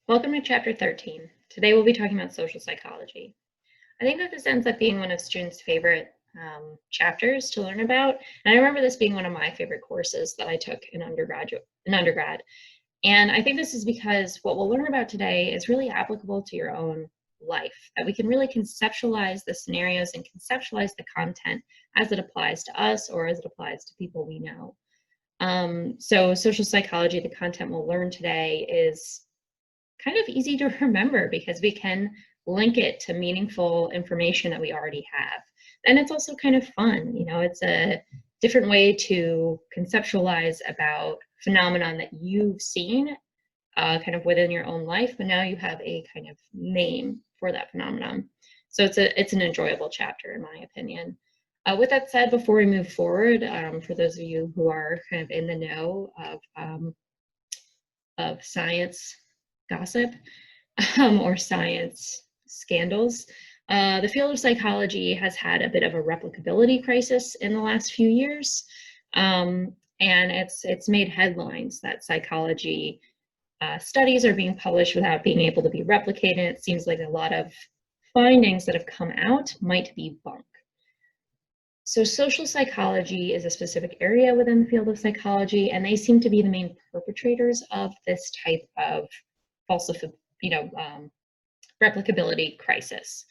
Welcome to Chapter 13. Today we'll be talking about social psychology. I think that this ends up being one of students' favorite chapters to learn about, and I remember this being one of my favorite courses that I took in undergrad. And I think this is because what we'll learn about today is really applicable to your own life, that we can really conceptualize the scenarios and conceptualize the content as it applies to us or as it applies to people we know. So social psychology, the content we'll learn today, is kind of easy to remember because we can link it to meaningful information that we already have. And it's also kind of fun, it's a different way to conceptualize about phenomenon that you've seen kind of within your own life, but now you have a kind of name for that phenomenon. So it's an enjoyable chapter in my opinion. With that said, before we move forward, for those of you who are kind of in the know of science gossip or science scandals, the field of psychology has had a bit of a replicability crisis in the last few years, and it's made headlines that psychology studies are being published without being able to be replicated. It seems like a lot of findings that have come out might be bunk. So social psychology is a specific area within the field of psychology, and they seem to be the main perpetrators of this type of replicability crisis.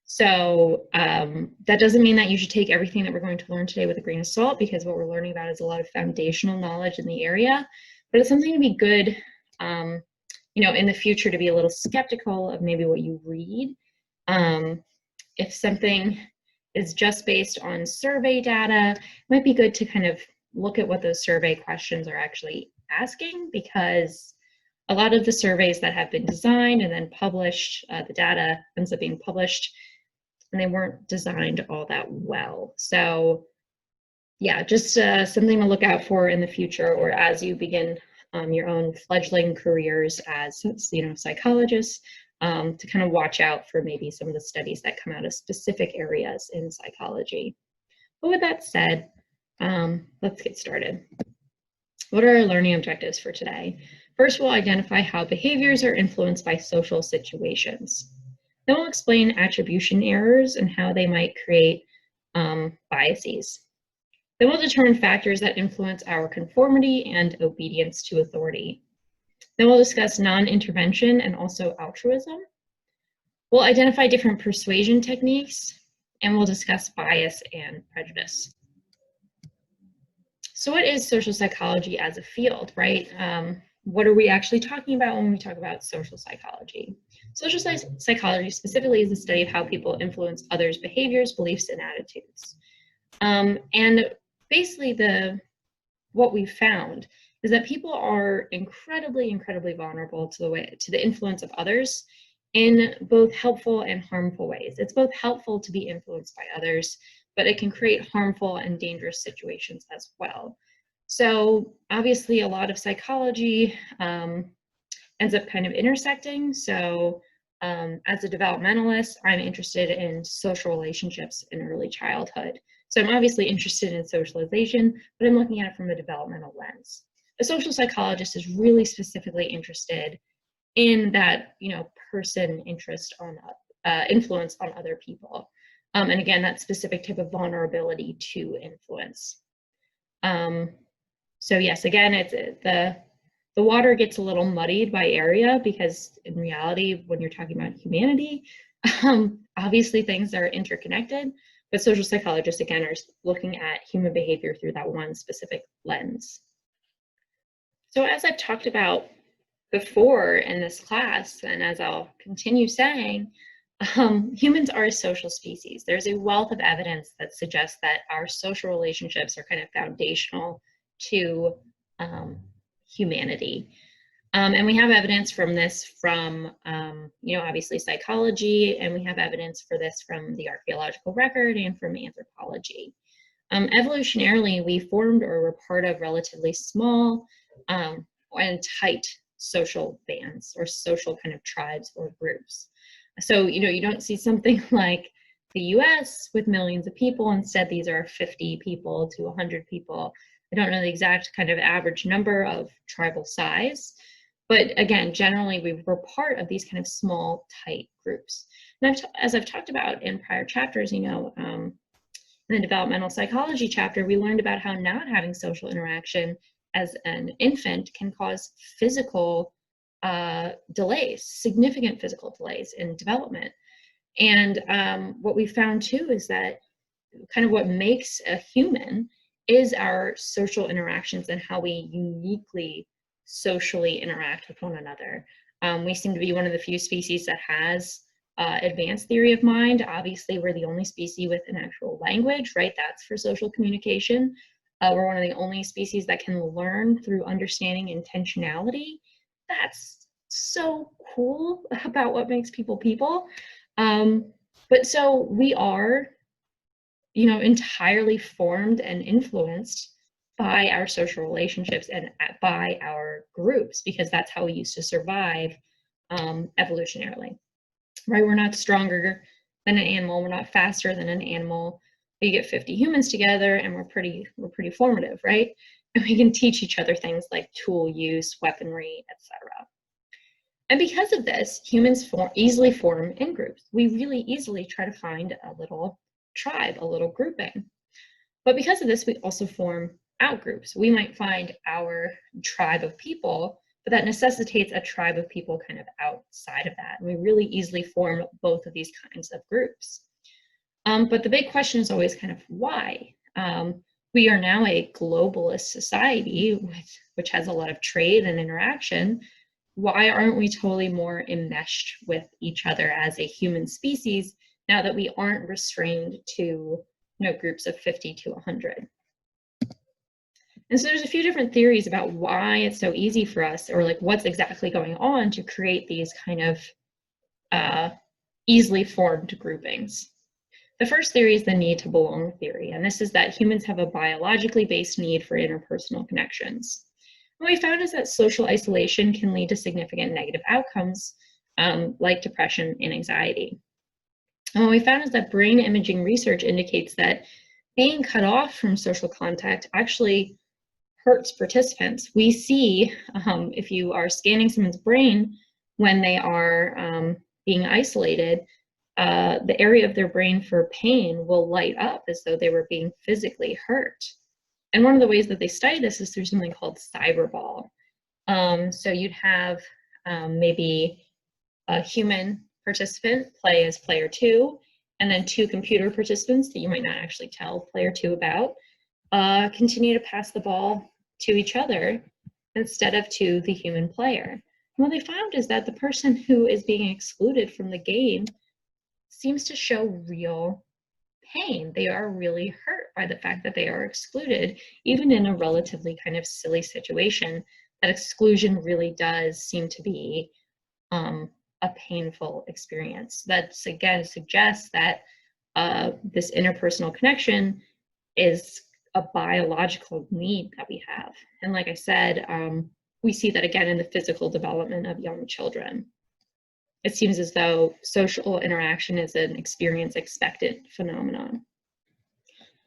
So that doesn't mean that you should take everything that we're going to learn today with a grain of salt, because what we're learning about is a lot of foundational knowledge in the area, but it's something to be good, in the future, to be a little skeptical of maybe what you read. If something is just based on survey data, it might be good to kind of look at what those survey questions are actually asking, because a lot of the surveys that have been designed and then published, the data ends up being published, and they weren't designed all that well. So yeah, just something to look out for in the future, or as you begin your own fledgling careers as psychologists, to kind of watch out for maybe some of the studies that come out of specific areas in psychology. But with that said, let's get started. What are our learning objectives for today? First, we'll identify how behaviors are influenced by social situations. Then we'll explain attribution errors and how they might create biases. Then we'll determine factors that influence our conformity and obedience to authority. Then we'll discuss non-intervention and also altruism. We'll identify different persuasion techniques, and we'll discuss bias and prejudice. So what is social psychology as a field, right? What are we actually talking about when we talk about social psychology? Social psychology specifically is the study of how people influence others' behaviors, beliefs, and attitudes. And basically what we've found is that people are incredibly vulnerable to the influence of others in both helpful and harmful ways. It's both helpful to be influenced by others, but it can create harmful and dangerous situations as well. So obviously a lot of psychology ends up kind of intersecting. So as a developmentalist, I'm interested in social relationships in early childhood. So I'm obviously interested in socialization, but I'm looking at it from a developmental lens. A social psychologist is really specifically interested in that, person interest on influence on other people. And again, that specific type of vulnerability to influence. So yes, again, it's the water gets a little muddied by area, because in reality, when you're talking about humanity, obviously things are interconnected, but social psychologists, again, are looking at human behavior through that one specific lens. So as I've talked about before in this class, and as I'll continue saying, humans are a social species. There's a wealth of evidence that suggests that our social relationships are kind of foundational to humanity. And we have evidence from this from, obviously psychology, and we have evidence for this from the archaeological record and from anthropology. Evolutionarily, we formed or were part of relatively small and tight social bands or social kind of tribes or groups. So, you don't see something like the US with millions of people. Instead, these are 50 people to 100 people. I don't know the exact kind of average number of tribal size, But again, generally we were part of these kind of small, tight groups. And as I've talked about in prior chapters, in the developmental psychology chapter, we learned about how not having social interaction as an infant can cause physical delays, significant physical delays in development. And what we found too is that kind of what makes a human is our social interactions and how we uniquely socially interact with one another. We seem to be one of the few species that has advanced theory of mind. Obviously, we're the only species with an actual language, right? That's for social communication. We're one of the only species that can learn through understanding intentionality. That's so cool about what makes people people. But so we are, entirely formed and influenced by our social relationships and by our groups, because that's how we used to survive evolutionarily, right? We're not stronger than an animal. We're not faster than an animal. You get 50 humans together and we're pretty formative, right? And we can teach each other things like tool use, weaponry, etc. And because of this, humans easily form in groups. We really easily try to find a little tribe, a little grouping. But because of this, we also form out groups. We might find our tribe of people, but that necessitates a tribe of people kind of outside of that. And we really easily form both of these kinds of groups. But the big question is always kind of why? We are now a globalist society, which has a lot of trade and interaction. Why aren't we totally more enmeshed with each other as a human species now that we aren't restrained to groups of 50 to 100? And so there's a few different theories about why it's so easy for us, or like what's exactly going on to create these kind of easily formed groupings. The first theory is the need to belong theory, and this is that humans have a biologically based need for interpersonal connections. What we found is that social isolation can lead to significant negative outcomes like depression and anxiety. And what we found is that brain imaging research indicates that being cut off from social contact actually hurts participants. We see if you are scanning someone's brain when they are being isolated, the area of their brain for pain will light up as though they were being physically hurt. And one of the ways that they study this is through something called cyberball. So you'd have maybe a human participant play as player 2, and then 2 computer participants that you might not actually tell player 2 about continue to pass the ball to each other instead of to the human player. And what they found is that the person who is being excluded from the game seems to show real pain. They are really hurt by the fact that they are excluded, even in a relatively kind of silly situation. That exclusion really does seem to be a painful experience. That again suggests that this interpersonal connection is a biological need that we have. And like I said, we see that again in the physical development of young children. It seems as though social interaction is an experience expected phenomenon.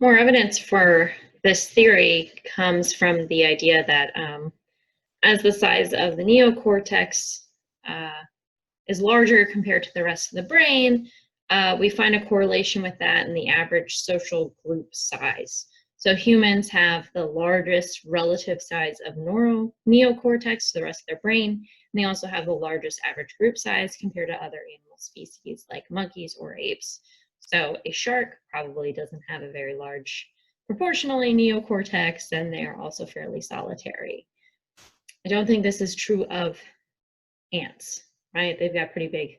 More evidence for this theory comes from the idea that as the size of the neocortex is larger compared to the rest of the brain, we find a correlation with that in the average social group size. So humans have the largest relative size of neocortex to the rest of their brain, and they also have the largest average group size compared to other animal species like monkeys or apes. So a shark probably doesn't have a very large proportionally neocortex, and they are also fairly solitary. I don't think this is true of ants, right? They've got pretty big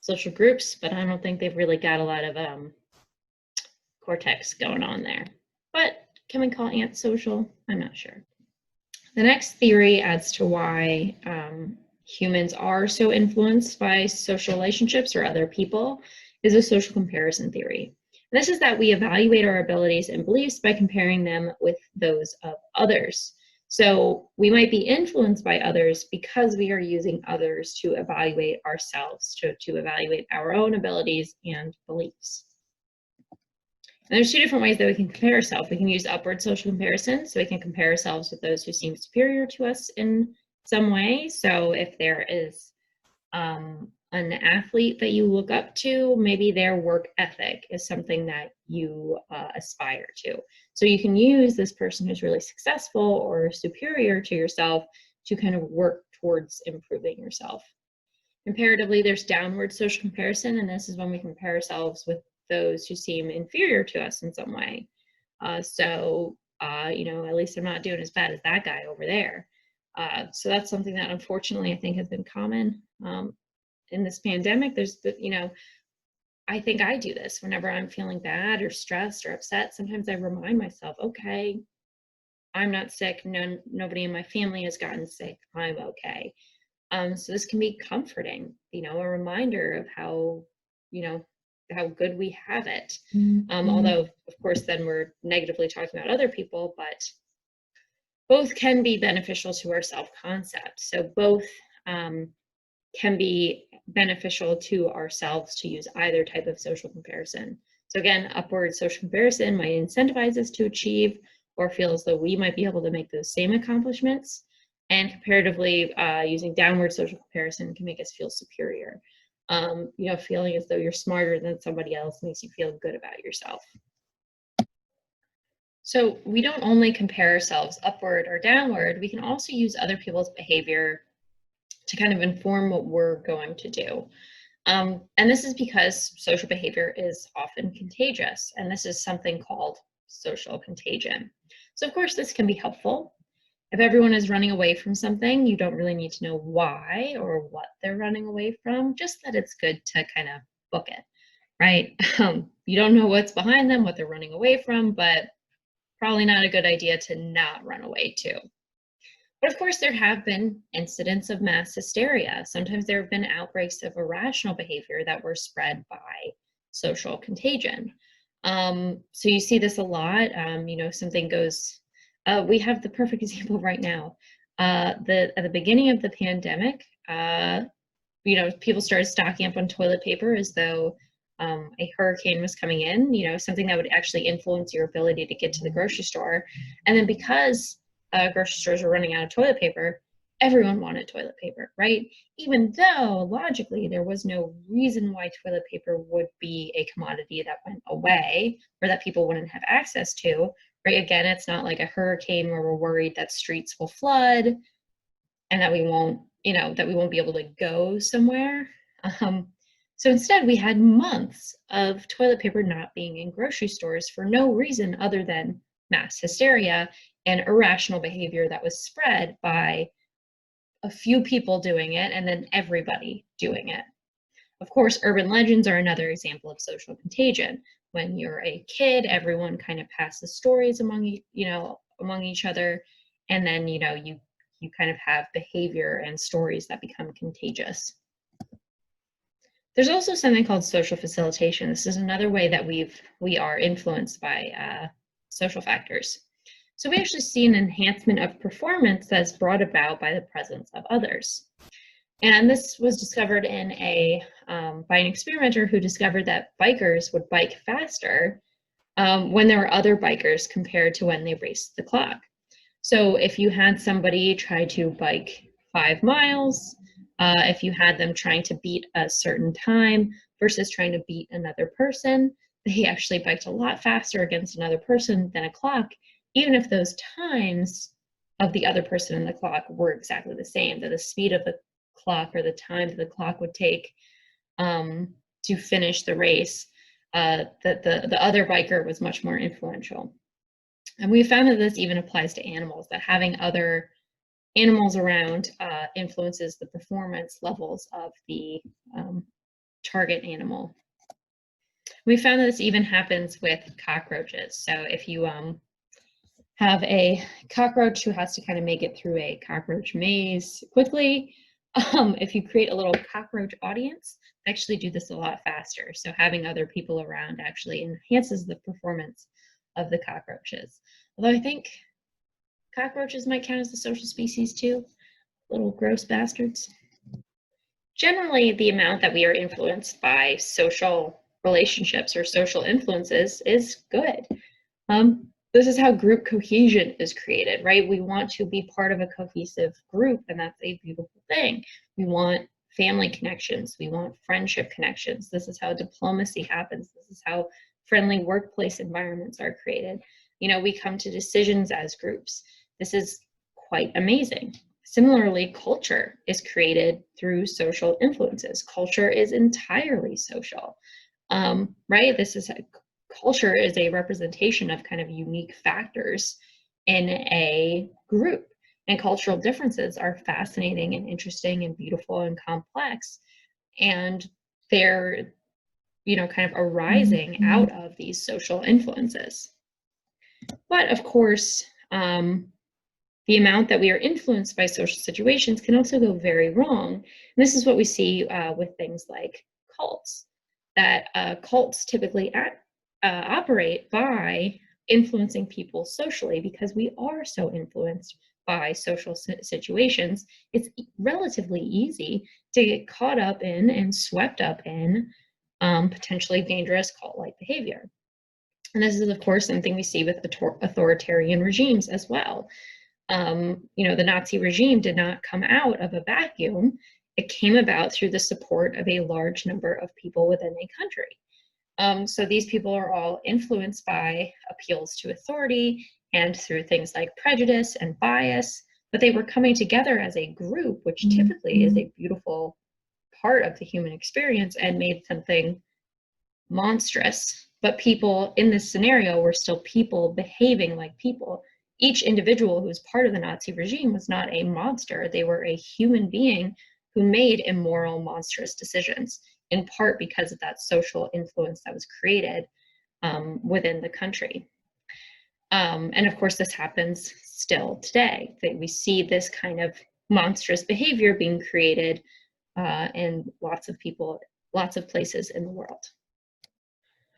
social groups, but I don't think they've really got a lot of cortex going on there. But can we call ants social? I'm not sure. The next theory as to why humans are so influenced by social relationships or other people is a social comparison theory. And this is that we evaluate our abilities and beliefs by comparing them with those of others. So we might be influenced by others because we are using others to evaluate ourselves, to evaluate our own abilities and beliefs. And there's 2 different ways that we can compare ourselves. We can use upward social comparison, so we can compare ourselves with those who seem superior to us in some way. So if there is an athlete that you look up to, maybe their work ethic is something that you aspire to. So you can use this person who's really successful or superior to yourself to kind of work towards improving yourself. Comparatively, there's downward social comparison, and this is when we compare ourselves with those who seem inferior to us in some way. At least I'm not doing as bad as that guy over there. So that's something that unfortunately I think has been common in this pandemic. I think I do this whenever I'm feeling bad or stressed or upset. Sometimes I remind myself, okay, I'm not sick. Nobody in my family has gotten sick. I'm okay. So this can be comforting, a reminder of how good we have it. Although, of course, then we're negatively talking about other people, but both can be beneficial to our self-concept. So both can be beneficial to ourselves to use either type of social comparison. So again, upward social comparison might incentivize us to achieve or feel as though we might be able to make those same accomplishments. And comparatively, using downward social comparison can make us feel superior. Feeling as though you're smarter than somebody else makes you feel good about yourself. So we don't only compare ourselves upward or downward, we can also use other people's behavior to kind of inform what we're going to do. And this is because social behavior is often contagious, and this is something called social contagion. So of course, this can be helpful. If everyone is running away from something, you don't really need to know why or what they're running away from, just that it's good to kind of book it, right? You don't know what's behind them, what they're running away from, but probably not a good idea to not run away too. But of course, there have been incidents of mass hysteria. Sometimes there have been outbreaks of irrational behavior that were spread by social contagion. So you see this a lot. Something goes, we have the perfect example right now. At the beginning of the pandemic, people started stocking up on toilet paper as though a hurricane was coming in, something that would actually influence your ability to get to the grocery store. And then because grocery stores were running out of toilet paper, everyone wanted toilet paper, right? Even though logically there was no reason why toilet paper would be a commodity that went away or that people wouldn't have access to, right? Again, it's not like a hurricane where we're worried that streets will flood and that we won't be able to go somewhere. So instead, we had months of toilet paper not being in grocery stores for no reason other than mass hysteria and irrational behavior that was spread by a few people doing it and then everybody doing it. Of course, urban legends are another example of social contagion. When you're a kid, everyone kind of passes stories among each other, and then you kind of have behavior and stories that become contagious. There's also something called social facilitation. This is another way that we are influenced by social factors. So we actually see an enhancement of performance that's brought about by the presence of others. And this was discovered by an experimenter who discovered that bikers would bike faster when there were other bikers compared to when they raced the clock. So if you had somebody try to bike 5 miles, if you had them trying to beat a certain time versus trying to beat another person, they actually biked a lot faster against another person than a clock, even if those times of the other person in the clock were exactly the same, that the speed of the clock or the time that the clock would take to finish the race, that the other biker was much more influential. And we found that this even applies to animals, that having other animals around influences the performance levels of the target animal. We found that this even happens with cockroaches. So if you have a cockroach who has to kind of make it through a cockroach maze quickly, if you create a little cockroach audience, they actually do this a lot faster. So having other people around actually enhances the performance of the cockroaches. Although I think cockroaches might count as a social species too, little gross bastards. Generally, the amount that we are influenced by social relationships or social influences is good. This is how group cohesion is created, right? We want to be part of a cohesive group, and that's a beautiful thing. We want family connections. We want friendship connections. This is how diplomacy happens. This is how friendly workplace environments are created. You know, we come to decisions as groups. This is quite amazing. Similarly, culture is created through social influences. Culture is entirely social, right? Culture is a representation of kind of unique factors in a group. And cultural differences are fascinating and interesting and beautiful and complex. And they're, you know, kind of arising out of these social influences. But of course, the amount that we are influenced by social situations can also go very wrong. And this is what we see with things like cults, that cults typically operate by influencing people socially because we are so influenced by social situations. It's relatively easy to get caught up in and swept up in potentially dangerous cult-like behavior. And this is, of course, something we see with authoritarian regimes as well. You know, the Nazi regime did not come out of a vacuum. It came about through the support of a large number of people within a country. So these people are all influenced by appeals to authority and through things like prejudice and bias, but they were coming together as a group, which typically is a beautiful part of the human experience, and made something monstrous. But people in this scenario were still people behaving like people. Each individual who was part of the Nazi regime was not a monster. They were a human being who made immoral, monstrous decisions, in part because of that social influence that was created within the country. And of course, this happens still today, that we see this kind of monstrous behavior being created in lots of people, lots of places in the world.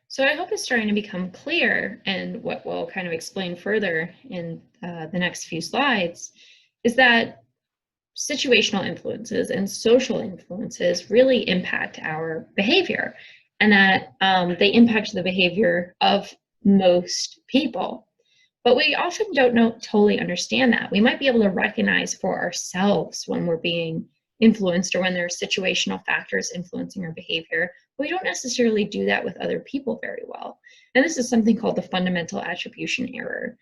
So I hope it's starting to become clear, and what we'll kind of explain further in the next few slides is that situational influences and social influences really impact our behavior, and that they impact the behavior of most people. But we often don't totally understand that. We might be able to recognize for ourselves when we're being influenced or when there are situational factors influencing our behavior, but we don't necessarily do that with other people very well. And this is something called the fundamental attribution error.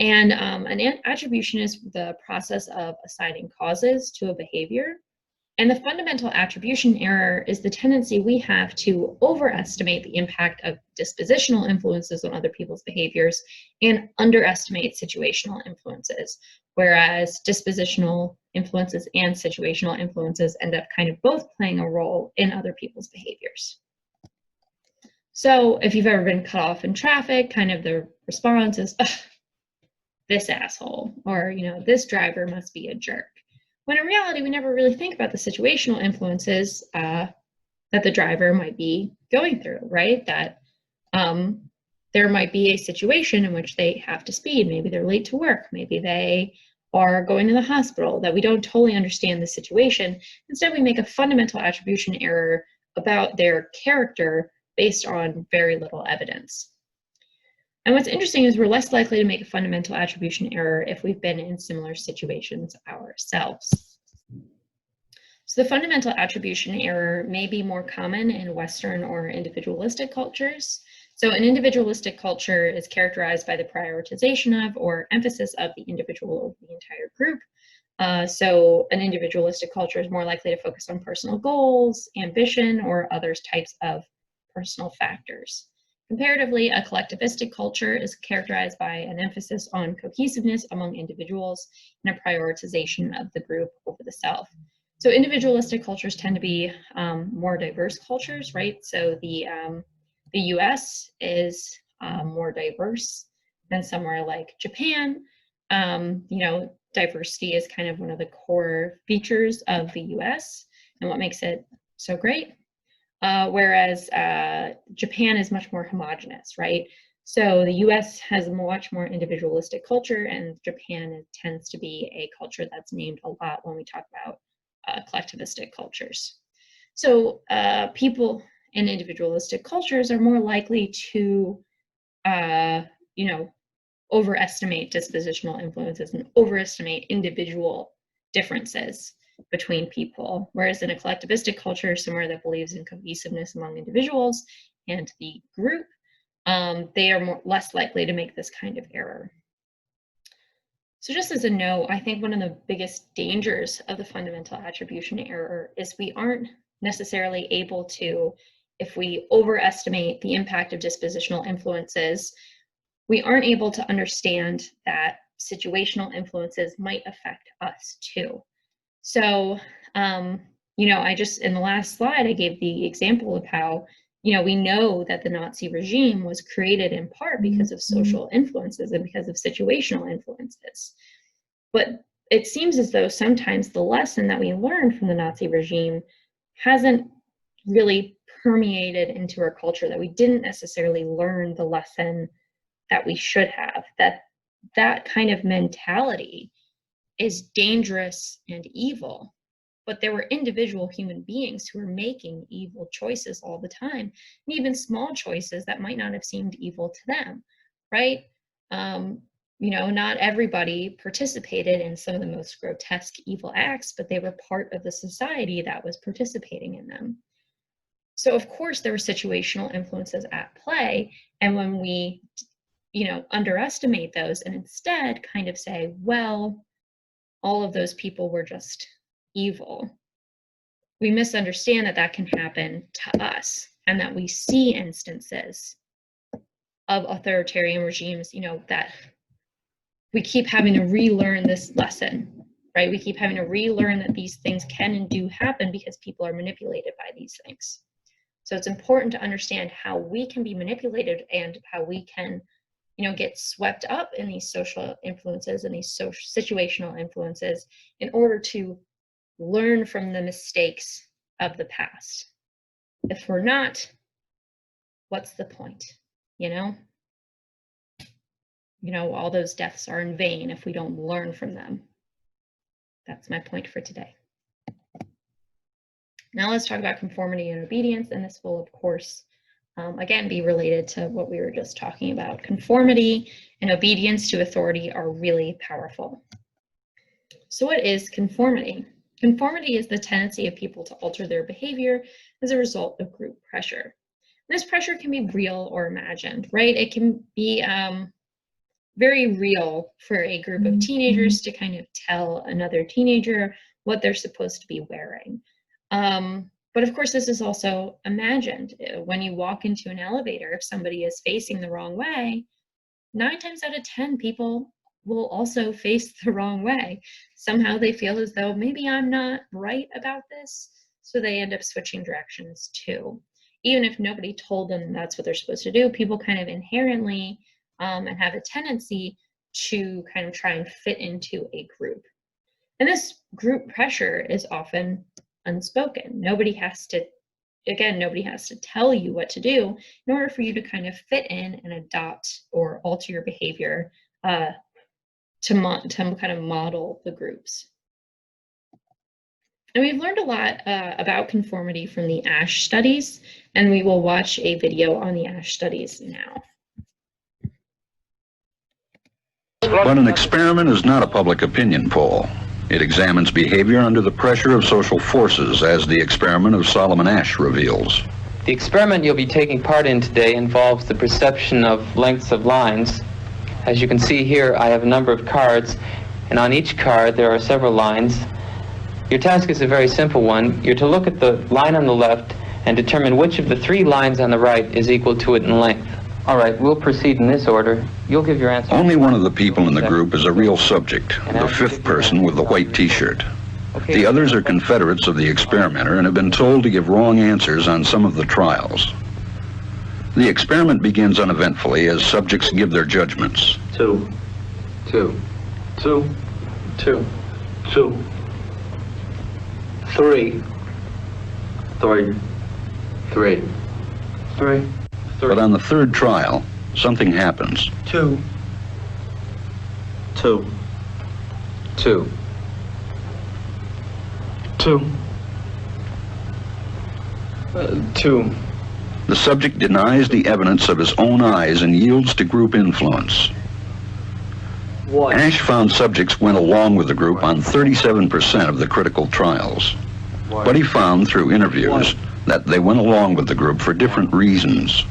And an attribution is the process of assigning causes to a behavior. And the fundamental attribution error is the tendency we have to overestimate the impact of dispositional influences on other people's behaviors and underestimate situational influences, whereas dispositional influences and situational influences end up kind of both playing a role in other people's behaviors. So if you've ever been cut off in traffic, kind of the response is, this asshole, or, you know, this driver must be a jerk. When in reality, we never really think about the situational influences that the driver might be going through, right? That there might be a situation in which they have to speed. Maybe they're late to work. Maybe they are going to the hospital, that we don't totally understand the situation. Instead, we make a fundamental attribution error about their character based on very little evidence. And what's interesting is we're less likely to make a fundamental attribution error if we've been in similar situations ourselves. So the fundamental attribution error may be more common in Western or individualistic cultures. So an individualistic culture is characterized by the prioritization of or emphasis of the individual over the entire group. So an individualistic culture is more likely to focus on personal goals, ambition, or other types of personal factors. Comparatively, a collectivistic culture is characterized by an emphasis on cohesiveness among individuals and a prioritization of the group over the self. So individualistic cultures tend to be more diverse cultures, right? So the US is more diverse than somewhere like Japan. You know, diversity is kind of one of the core features of the US and what makes it so great. Whereas Japan is much more homogenous, right? So the US has a much more individualistic culture, and Japan tends to be a culture that's named a lot when we talk about collectivistic cultures. So people in individualistic cultures are more likely to, you know, overestimate dispositional influences and overestimate individual differences between people. Whereas in a collectivistic culture, somewhere that believes in cohesiveness among individuals and the group, they are less likely to make this kind of error. So just as a note, I think one of the biggest dangers of the fundamental attribution error is we aren't necessarily able to, if we overestimate the impact of dispositional influences, we aren't able to understand that situational influences might affect us too. So, you know, in the last slide, I gave the example of how, you know, we know that the Nazi regime was created in part because of social influences and because of situational influences. But it seems as though sometimes the lesson that we learned from the Nazi regime hasn't really permeated into our culture, that we didn't necessarily learn the lesson that we should have, that kind of mentality is dangerous and evil. But there were individual human beings who were making evil choices all the time, and even small choices that might not have seemed evil to them, right? You know, not everybody participated in some of the most grotesque evil acts, but they were part of the society that was participating in them. So of course there were situational influences at play, and when we, you know, underestimate those and instead kind of say, well, all of those people were just evil, we misunderstand that that can happen to us, and that we see instances of authoritarian regimes, you know, that we keep having to relearn this lesson, right? We keep having to relearn that these things can and do happen because people are manipulated by these things. So it's important to understand how we can be manipulated and how we can, you know, get swept up in these social influences and these situational influences in order to learn from the mistakes of the past. If we're not, what's the point, you know? You know, all those deaths are in vain if we don't learn from them. That's my point for today. Now let's talk about conformity and obedience, and this will, of course, again, be related to what we were just talking about. Conformity and obedience to authority are really powerful. So what is conformity? Conformity is the tendency of people to alter their behavior as a result of group pressure. This pressure can be real or imagined, right? It can be very real for a group of teenagers to kind of tell another teenager what they're supposed to be wearing. But of course, this is also imagined. When you walk into an elevator, if somebody is facing the wrong way, 9 times out of 10 people will also face the wrong way. Somehow they feel as though maybe I'm not right about this, so they end up switching directions too. Even if nobody told them that's what they're supposed to do, people kind of inherently and have a tendency to kind of try and fit into a group. And this group pressure is often unspoken. Nobody has to tell you what to do in order for you to kind of fit in and adopt or alter your behavior to kind of model the groups. And we've learned a lot about conformity from the Asch studies, and we will watch a video on the Asch studies now. But an experiment is not a public opinion poll. It examines behavior under the pressure of social forces, as the experiment of Solomon Asch reveals. The experiment you'll be taking part in today involves the perception of lengths of lines. As you can see here, I have a number of cards, and on each card there are several lines. Your task is a very simple one. You're to look at the line on the left and determine which of the 3 lines on the right is equal to it in length. All right, we'll proceed in this order. You'll give your answer. Only one of the people in the group is a real subject, the 5th person with the white t-shirt. The others are confederates of the experimenter and have been told to give wrong answers on some of the trials. The experiment begins uneventfully as subjects give their judgments. 2, 2, 2, 2, 2, 3, 3, 3, 3. But on the 3rd trial, something happens. 2, 2, 2, 2, 2. The subject denies the evidence of his own eyes and yields to group influence. 1. Ash found subjects went along with the group on 37% of the critical trials. But he found through interviews that they went along with the group for different reasons.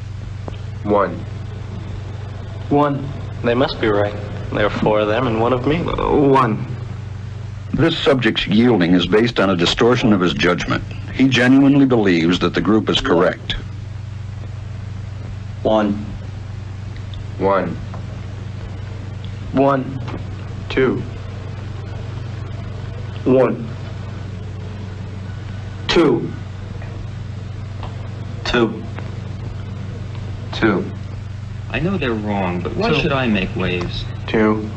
1. 1. They must be right. There are 4 of them and 1 of me. 1. This subject's yielding is based on a distortion of his judgment. He genuinely believes that the group is correct. 1. 1. 1. 2. 1. 2. 2. 2. I know they're wrong, but why should I make waves? 2.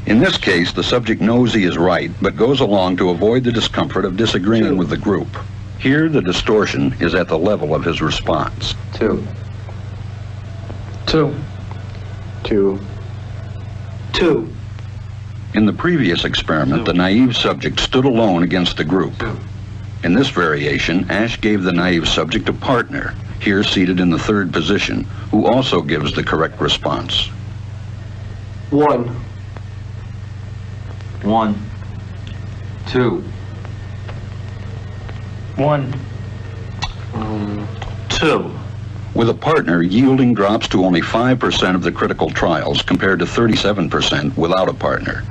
In this case, the subject knows he is right, but goes along to avoid the discomfort of disagreeing with the group. Here, the distortion is at the level of his response. 2. 2. 2. 2. In the previous experiment, the naive subject stood alone against the group. In this variation, Ash gave the naive subject a partner, here seated in the 3rd position, who also gives the correct response. 1. 1. 2. 1. 2. With a partner, yielding drops to only 5% of the critical trials compared to 37% without a partner.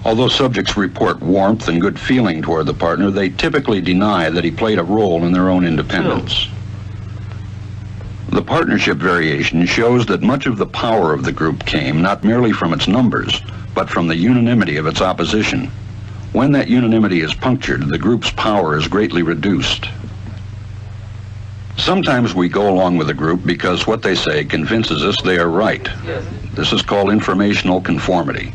Although subjects report warmth and good feeling toward the partner, they typically deny that he played a role in their own independence. The partnership variation shows that much of the power of the group came not merely from its numbers, but from the unanimity of its opposition. When that unanimity is punctured, the group's power is greatly reduced. Sometimes we go along with a group because what they say convinces us they are right. This is called informational conformity.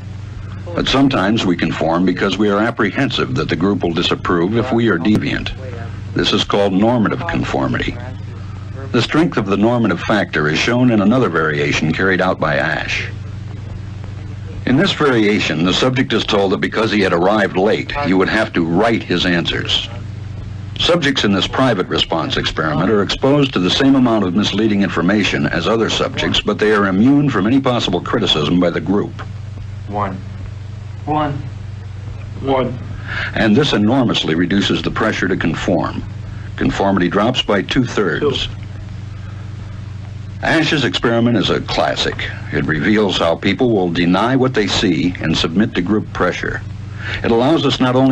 But sometimes we conform because we are apprehensive that the group will disapprove if we are deviant. This is called normative conformity. The strength of the normative factor is shown in another variation carried out by Ash. In this variation, the subject is told that because he had arrived late, he would have to write his answers. Subjects in this private response experiment are exposed to the same amount of misleading information as other subjects, but they are immune from any possible criticism by the group. 1. 1. 1. And this enormously reduces the pressure to conform. Conformity drops by 2/3. Ash's experiment is a classic. It reveals how people will deny what they see and submit to group pressure. It allows us not only...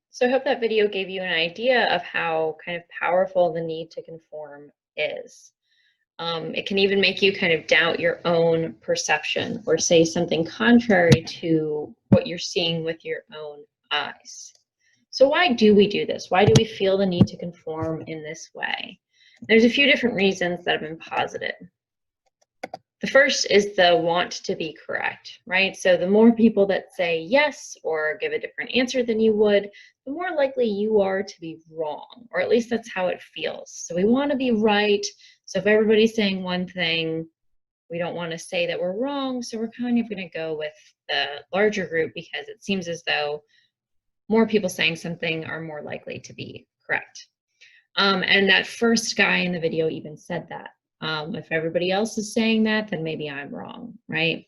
So I hope that video gave you an idea of how kind of powerful the need to conform is. It can even make you kind of doubt your own perception or say something contrary to what you're seeing with your own eyes. So why do we do this? Why do we feel the need to conform in this way? There's a few different reasons that have been posited. The first is the want to be correct, right? So the more people that say yes or give a different answer than you would, the more likely you are to be wrong, or at least that's how it feels. So we want to be right. So if everybody's saying one thing, we don't want to say that we're wrong. So we're kind of going to go with the larger group because it seems as though more people saying something are more likely to be correct. And that first guy in the video even said that. If everybody else is saying that, then maybe I'm wrong, right?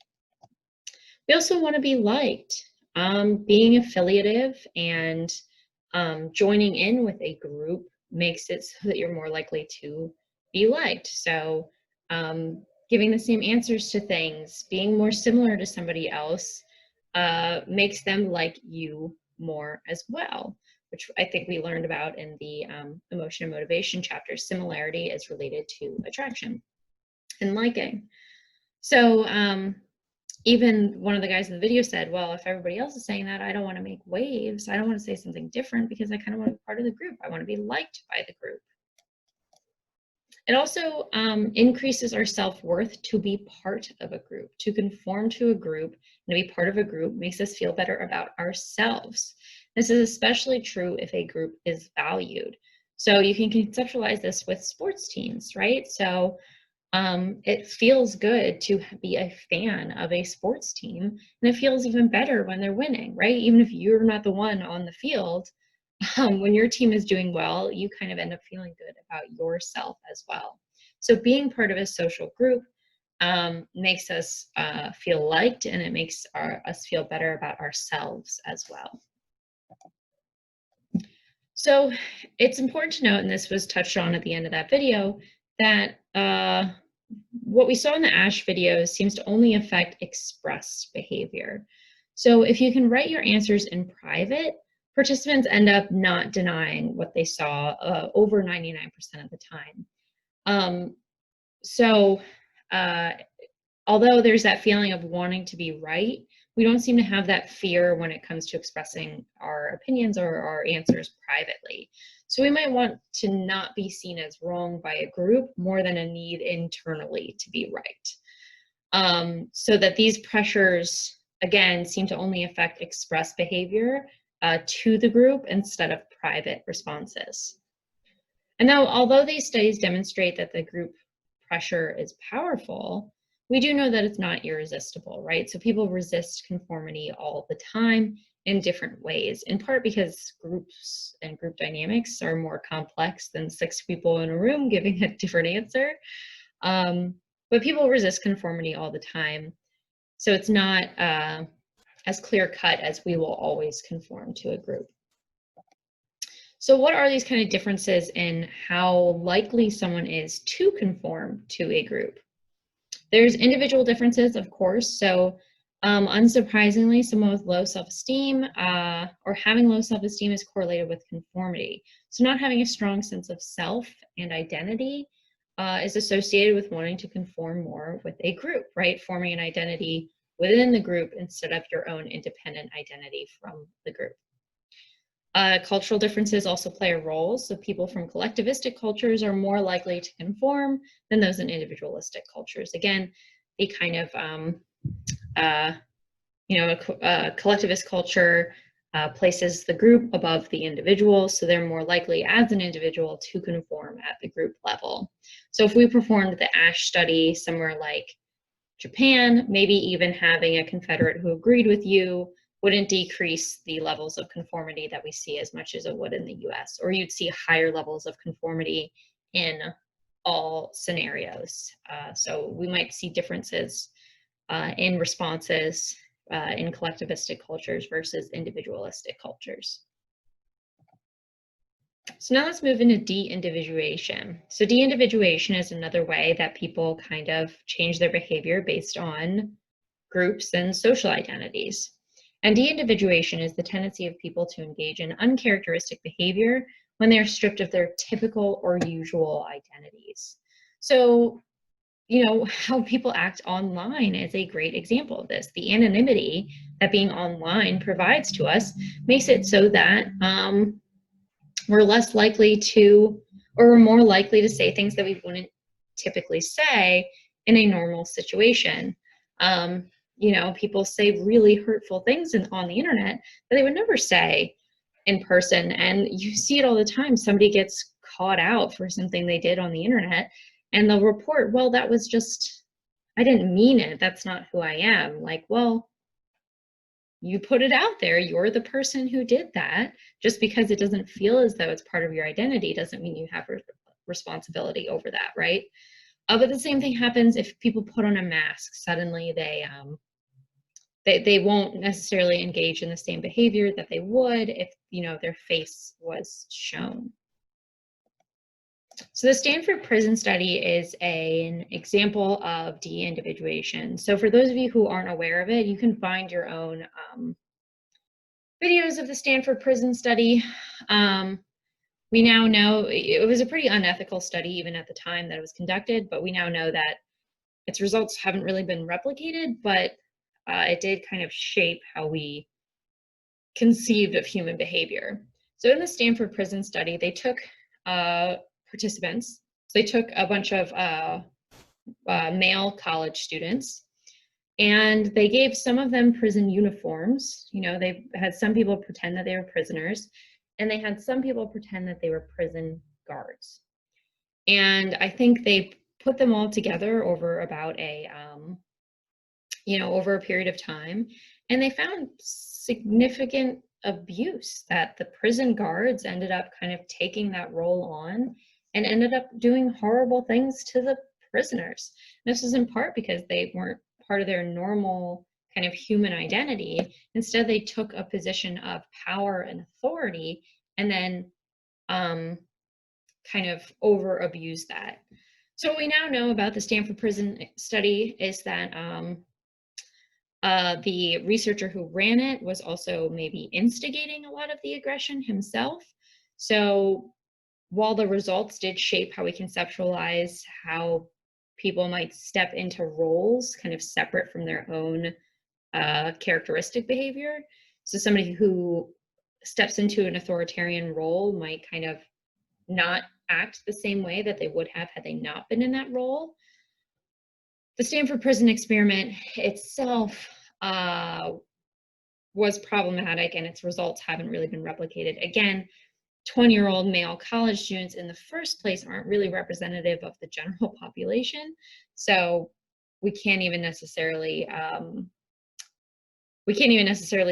We also want to be liked. Being affiliative and joining in with a group makes it so that you're more likely to be liked. So giving the same answers to things, being more similar to somebody else makes them like you more as well, which I think we learned about in the emotion and motivation chapter. Similarity is related to attraction and liking. So even one of the guys in the video said, well, if everybody else is saying that, I don't want to make waves. I don't want to say something different because I kind of want to be part of the group. I want to be liked by the group. It also increases our self-worth to be part of a group. To conform to a group and to be part of a group makes us feel better about ourselves. This is especially true if a group is valued. So you can conceptualize this with sports teams, right? So it feels good to be a fan of a sports team, and it feels even better when they're winning, right? Even if you're not the one on the field, when your team is doing well, you kind of end up feeling good about yourself as well. So being part of a social group makes us feel liked, and it makes us feel better about ourselves as well. So it's important to note, and this was touched on at the end of that video, that what we saw in the ASH video seems to only affect expressed behavior. So if you can write your answers in private, participants end up not denying what they saw over 99% of the time. Although there's that feeling of wanting to be right, we don't seem to have that fear when it comes to expressing our opinions or our answers privately. So we might want to not be seen as wrong by a group more than a need internally to be right. So that these pressures, again, seem to only affect expressed behavior to the group instead of private responses. And now, although these studies demonstrate that the group pressure is powerful, we do know that it's not irresistible, right? So people resist conformity all the time in different ways, in part because groups and group dynamics are more complex than 6 people in a room giving a different answer. But people resist conformity all the time. So it's not as clear-cut as we will always conform to a group. So what are these kind of differences in how likely someone is to conform to a group? There's individual differences, of course. So unsurprisingly, someone with low self-esteem or having low self-esteem is correlated with conformity. So not having a strong sense of self and identity is associated with wanting to conform more with a group, right? Forming an identity within the group instead of your own independent identity from the group. Cultural differences also play a role. So people from collectivistic cultures are more likely to conform than those in individualistic cultures. Again, they kind of, a collectivist culture places the group above the individual, so they're more likely as an individual to conform at the group level. So if we performed the ASH study somewhere like Japan, maybe even having a Confederate who agreed with you wouldn't decrease the levels of conformity that we see as much as it would in the US, or you'd see higher levels of conformity in all scenarios. So we might see differences in responses in collectivistic cultures versus individualistic cultures. So now let's move into de-individuation. So de-individuation is another way that people kind of change their behavior based on groups and social identities. And de-individuation is the tendency of people to engage in uncharacteristic behavior when they're stripped of their typical or usual identities. So, you know, how people act online is a great example of this. The anonymity that being online provides to us makes it so that we're less likely to, or we're more likely to say things that we wouldn't typically say in a normal situation. You know, people say really hurtful things on the internet that they would never say in person. And you see it all the time. Somebody gets caught out for something they did on the internet and they'll report, well, that was just, I didn't mean it. That's not who I am. Like, well, you put it out there. You're the person who did that. Just because it doesn't feel as though it's part of your identity doesn't mean you have responsibility over that, right? But the same thing happens if people put on a mask. Suddenly they won't necessarily engage in the same behavior that they would if, you know, their face was shown. So the Stanford Prison Study is an example of de-individuation. So for those of you who aren't aware of it, you can find your own videos of the Stanford Prison Study. We now know it was a pretty unethical study even at the time that it was conducted, but we now know that its results haven't really been replicated, but it did kind of shape how we conceived of human behavior. So in the Stanford Prison Study, they took participants. So they took a bunch of male college students, and they gave some of them prison uniforms. You know, they had some people pretend that they were prisoners, and they had some people pretend that they were prison guards. And I think they put them all together over about a, over a period of time, and they found significant abuse, that the prison guards ended up kind of taking that role on and ended up doing horrible things to the prisoners. And this was in part because they weren't part of their normal kind of human identity. Instead, they took a position of power and authority and then kind of over abused that. So what we now know about the Stanford Prison Study is that the researcher who ran it was also maybe instigating a lot of the aggression himself. So while the results did shape how we conceptualize how people might step into roles kind of separate from their own characteristic behavior. So somebody who steps into an authoritarian role might kind of not act the same way that they would have had they not been in that role. The Stanford Prison Experiment itself was problematic, and its results haven't really been replicated. Again, 20-year-old male college students in the first place aren't really representative of the general population, so we can't even necessarily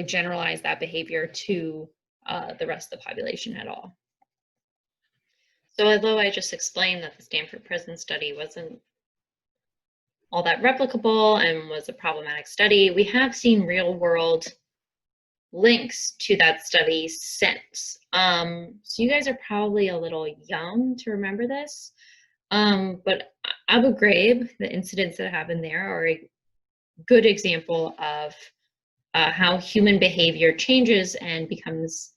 generalize that behavior to the rest of the population at all. So although I just explained that the Stanford Prison Study wasn't all that replicable and was a problematic study, we have seen real-world links to that study since. So you guys are probably a little young to remember this, but Abu Ghraib, the incidents that happened there, are a good example of how human behavior changes and becomes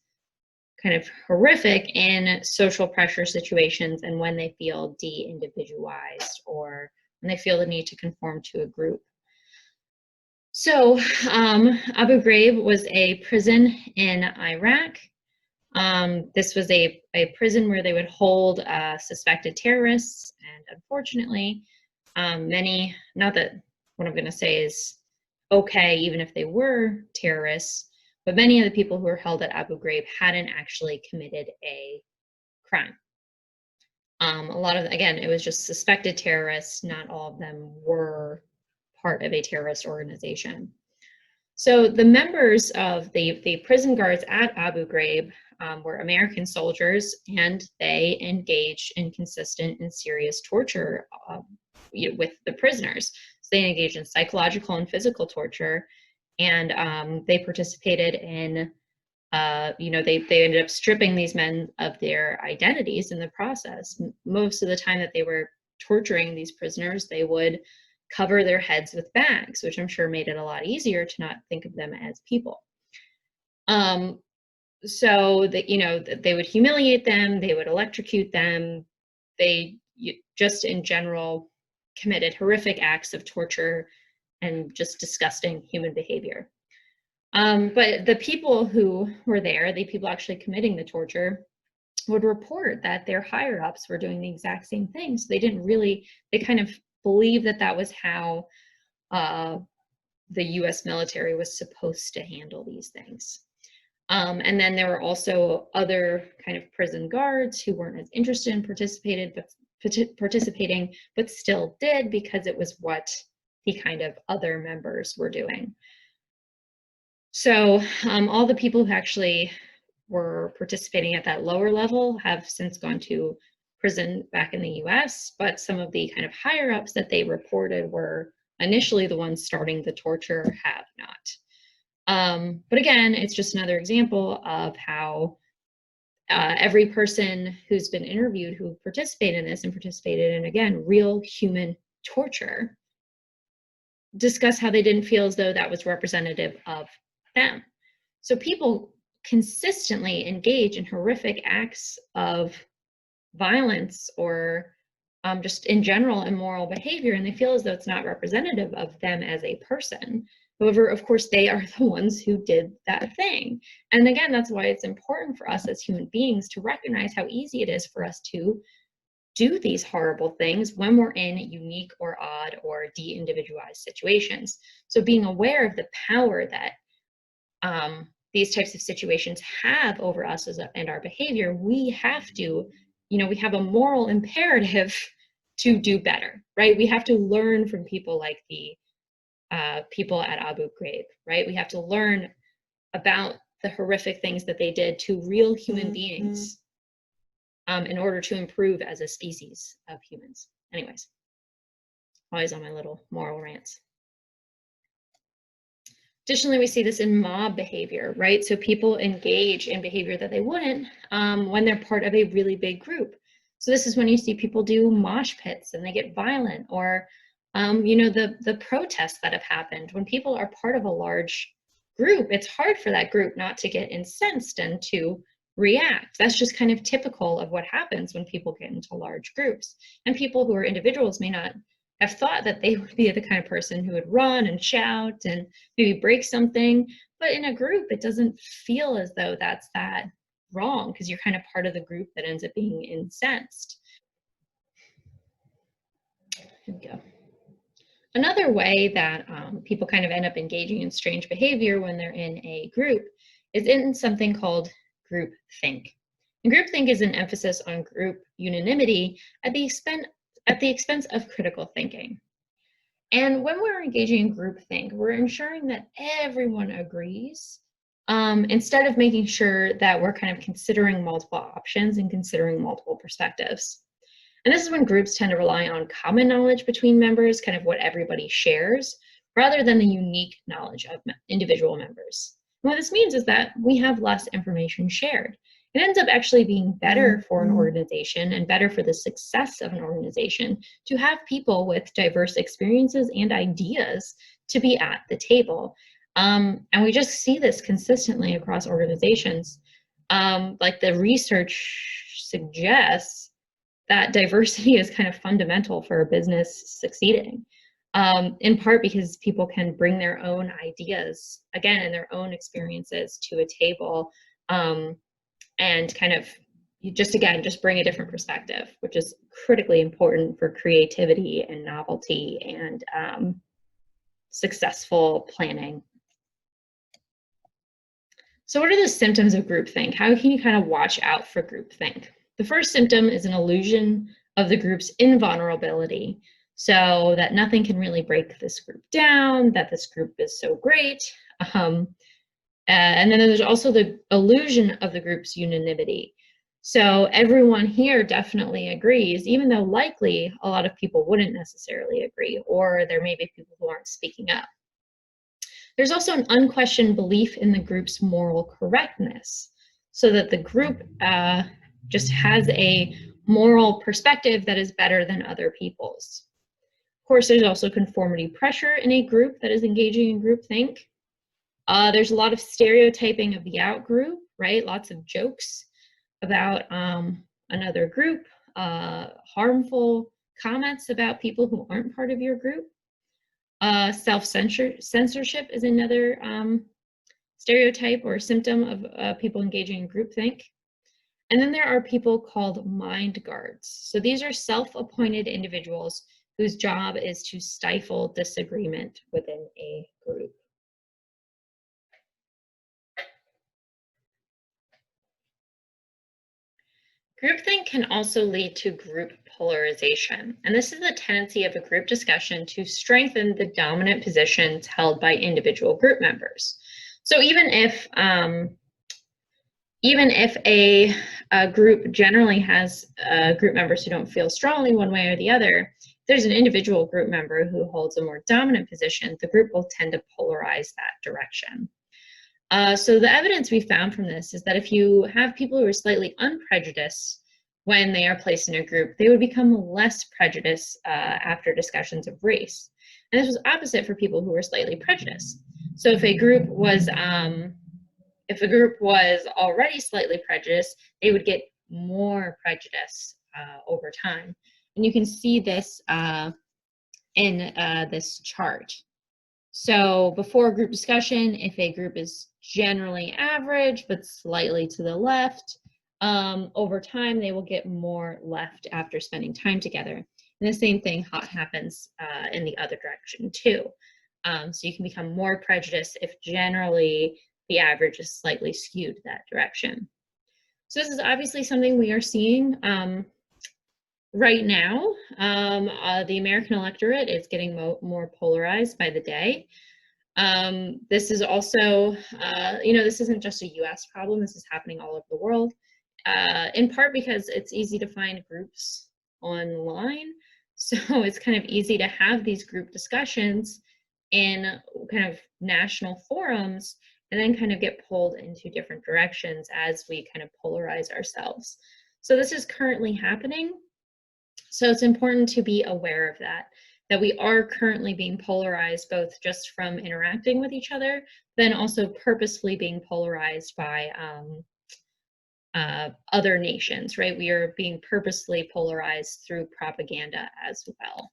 kind of horrific in social pressure situations and when they feel de-individualized or when they feel the need to conform to a group. So Abu Ghraib was a prison in Iraq. This was a prison where they would hold suspected terrorists, and unfortunately, many, not that what I'm going to say is okay, even if they were terrorists, but many of the people who were held at Abu Ghraib hadn't actually committed a crime. A lot of, again, it was just suspected terrorists. Not all of them were part of a terrorist organization. So the members of the prison guards at Abu Ghraib were American soldiers, and they engaged in consistent and serious torture with the prisoners. So they engaged in psychological and physical torture, and they participated in, they ended up stripping these men of their identities in the process. Most of the time that they were torturing these prisoners, they would cover their heads with bags, which I'm sure made it a lot easier to not think of them as people. So that, they would humiliate them, they would electrocute them, they just in general committed horrific acts of torture and just disgusting human behavior. But the people who were there, the people actually committing the torture, would report that their higher ups were doing the exact same thing. So they kind of believed that that was how the US military was supposed to handle these things. And then there were also other kind of prison guards who weren't as interested in participating, but still did because it was what the kind of other members were doing. So all the people who actually were participating at that lower level have since gone to prison back in the US, but some of the kind of higher ups that they reported were initially the ones starting the torture have not. But again, it's just another example of how every person who's been interviewed who participated in this and participated in, again, real human torture, discuss how they didn't feel as though that was representative of them. So people consistently engage in horrific acts of violence or just in general immoral behavior, and they feel as though it's not representative of them as a person. However, of course, they are the ones who did that thing. And again, that's why it's important for us as human beings to recognize how easy it is for us to do these horrible things when we're in unique or odd or de-individualized situations. So being aware of the power that these types of situations have over us and our behavior, we have to, we have a moral imperative to do better, right? We have to learn from people like the people at Abu Ghraib, right? We have to learn about the horrific things that they did to real human beings in order to improve as a species of humans. Anyways. Always on my little moral rants. Additionally, we see this in mob behavior, right? So people engage in behavior that they wouldn't when they're part of a really big group. So this is when you see people do mosh pits and they get violent, or you know, the protests that have happened. When people are part of a large group, it's hard for that group not to get incensed and to react. That's just kind of typical of what happens when people get into large groups. And people who are individuals may not have thought that they would be the kind of person who would run and shout and maybe break something. But in a group, it doesn't feel as though that's that wrong, because you're kind of part of the group that ends up being incensed. Here we go. Another way that people kind of end up engaging in strange behavior when they're in a group is in something called groupthink. And groupthink is an emphasis on group unanimity at the expense of critical thinking. And when we're engaging in groupthink, we're ensuring that everyone agrees instead of making sure that we're kind of considering multiple options and considering multiple perspectives. And this is when groups tend to rely on common knowledge between members, kind of what everybody shares, rather than the unique knowledge of individual members. And what this means is that we have less information shared. It ends up actually being better for an organization and better for the success of an organization to have people with diverse experiences and ideas to be at the table. And we just see this consistently across organizations. Like the research suggests that diversity is kind of fundamental for a business succeeding, in part because people can bring their own ideas, again, and their own experiences to a table, and kind of just bring a different perspective, which is critically important for creativity and novelty and successful planning. So what are the symptoms of groupthink? How can you kind of watch out for groupthink? The first symptom is an illusion of the group's invulnerability, so that nothing can really break this group down, that this group is so great. And then there's also the illusion of the group's unanimity. So everyone here definitely agrees, even though likely a lot of people wouldn't necessarily agree, or there may be people who aren't speaking up. There's also an unquestioned belief in the group's moral correctness, so that the group just has a moral perspective that is better than other people's. Of course, there's also conformity pressure in a group that is engaging in groupthink. There's a lot of stereotyping of the out group, right? Lots of jokes about another group, harmful comments about people who aren't part of your group. Self-censorship is another stereotype or symptom of people engaging in groupthink. And then there are people called mind guards. So these are self-appointed individuals whose job is to stifle disagreement within a group. Groupthink can also lead to group polarization, and this is the tendency of a group discussion to strengthen the dominant positions held by individual group members. So even if a group generally has group members who don't feel strongly one way or the other, if there's an individual group member who holds a more dominant position, the group will tend to polarize that direction. So the evidence we found from this is that if you have people who are slightly unprejudiced when they are placed in a group, they would become less prejudiced after discussions of race. And this was opposite for people who were slightly prejudiced. So if a group was already slightly prejudiced, they would get more prejudice over time. And you can see this in this chart. So before a group discussion, if a group is generally average but slightly to the left, over time they will get more left after spending time together. And the same thing happens in the other direction too. So you can become more prejudiced if generally the average is slightly skewed that direction. So this is obviously something we are seeing right now. The American electorate is getting more polarized by the day. This is also, this isn't just a US problem, this is happening all over the world, in part because it's easy to find groups online. So it's kind of easy to have these group discussions in kind of national forums and then kind of get pulled into different directions as we kind of polarize ourselves. So this is currently happening. So it's important to be aware of that we are currently being polarized, both just from interacting with each other, then also purposefully being polarized by other nations, right? We are being purposely polarized through propaganda as well.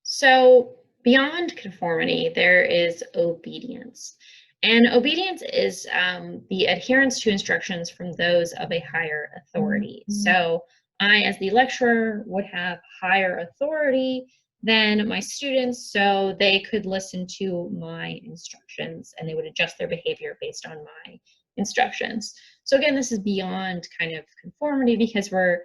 So beyond conformity, there is obedience. And obedience is the adherence to instructions from those of a higher authority. So I, as the lecturer, would have higher authority than my students, so they could listen to my instructions and they would adjust their behavior based on my instructions. So again, this is beyond kind of conformity because we're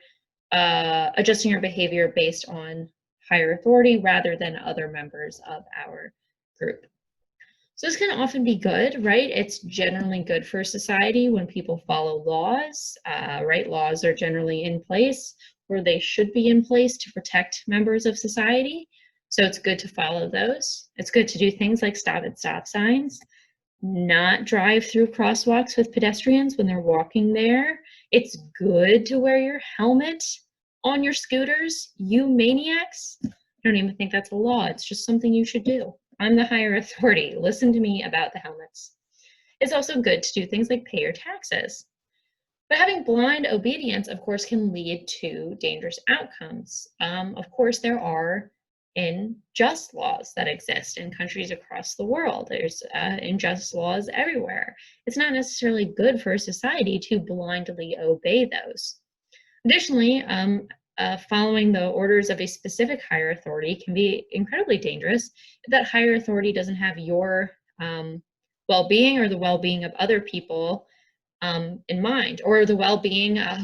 adjusting our behavior based on higher authority rather than other members of our group. So this can often be good, right? It's generally good for society when people follow laws, right? Laws are generally in place where they should be in place to protect members of society. So it's good to follow those. It's good to do things like stop at stop signs, not drive through crosswalks with pedestrians when they're walking there. It's good to wear your helmet on your scooters, you maniacs. I don't even think that's a law. It's just something you should do. I'm the higher authority. Listen to me about the helmets. It's also good to do things like pay your taxes. But having blind obedience, of course, can lead to dangerous outcomes. Of course, there are unjust laws that exist in countries across the world. There's unjust laws everywhere. It's not necessarily good for a society to blindly obey those. Additionally, following the orders of a specific higher authority can be incredibly dangerous if that higher authority doesn't have your well-being or the well-being of other people in mind, or the well-being of,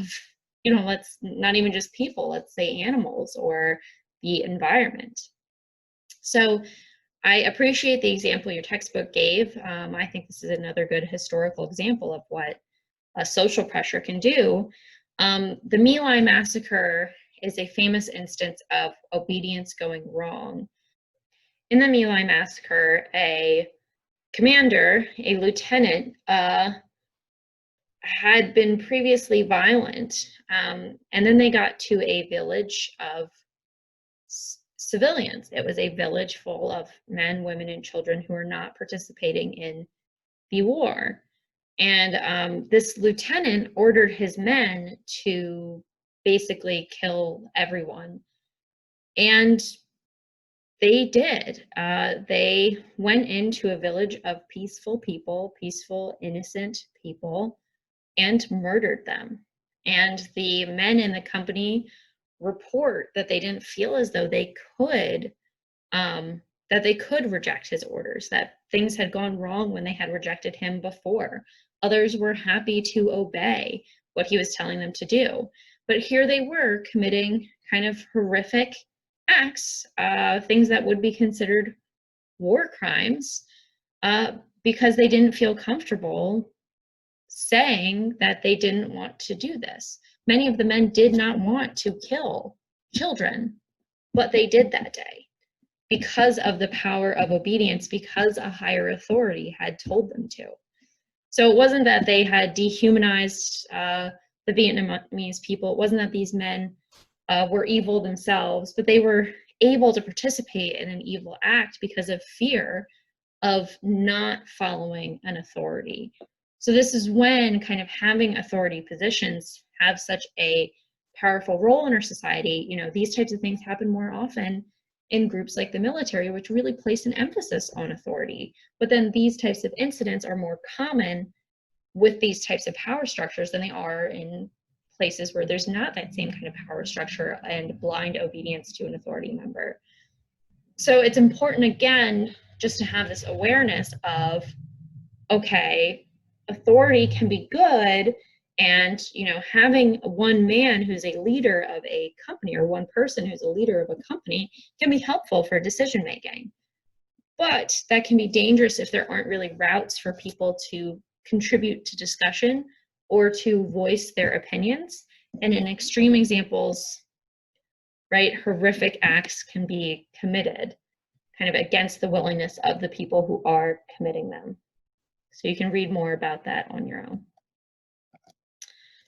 you know, let's not even just people, let's say animals or the environment. So I appreciate the example your textbook gave. I think this is another good historical example of what social pressure can do. The My Lai massacre is a famous instance of obedience going wrong. In the My Lai massacre, a commander, a lieutenant, had been previously violent, and then they got to a village of civilians. It was a village full of men, women, and children who were not participating in the war. And this lieutenant ordered his men to basically kill everyone. And they did. They went into a village of peaceful people, peaceful, innocent people, and murdered them. And the men in the company report that they didn't feel as though they could reject his orders, that things had gone wrong when they had rejected him before. Others were happy to obey what he was telling them to do. But here they were committing kind of horrific acts, things that would be considered war crimes, because they didn't feel comfortable saying that they didn't want to do this. Many of the men did not want to kill children, but they did that day because of the power of obedience, because a higher authority had told them to. So it wasn't that they had dehumanized the Vietnamese people. It wasn't that these men were evil themselves, but they were able to participate in an evil act because of fear of not following an authority. So this is when kind of having authority positions have such a powerful role in our society. You know, these types of things happen more often in groups like the military, which really place an emphasis on authority. But then these types of incidents are more common with these types of power structures than they are in places where there's not that same kind of power structure and blind obedience to an authority member. So it's important, again, just to have this awareness of, okay, authority can be good, and, you know, having one man who's a leader of a company or one person who's a leader of a company can be helpful for decision making. But that can be dangerous if there aren't really routes for people to contribute to discussion or to voice their opinions. And in extreme examples, right? Horrific acts can be committed kind of against the willingness of the people who are committing them. So you can read more about that on your own.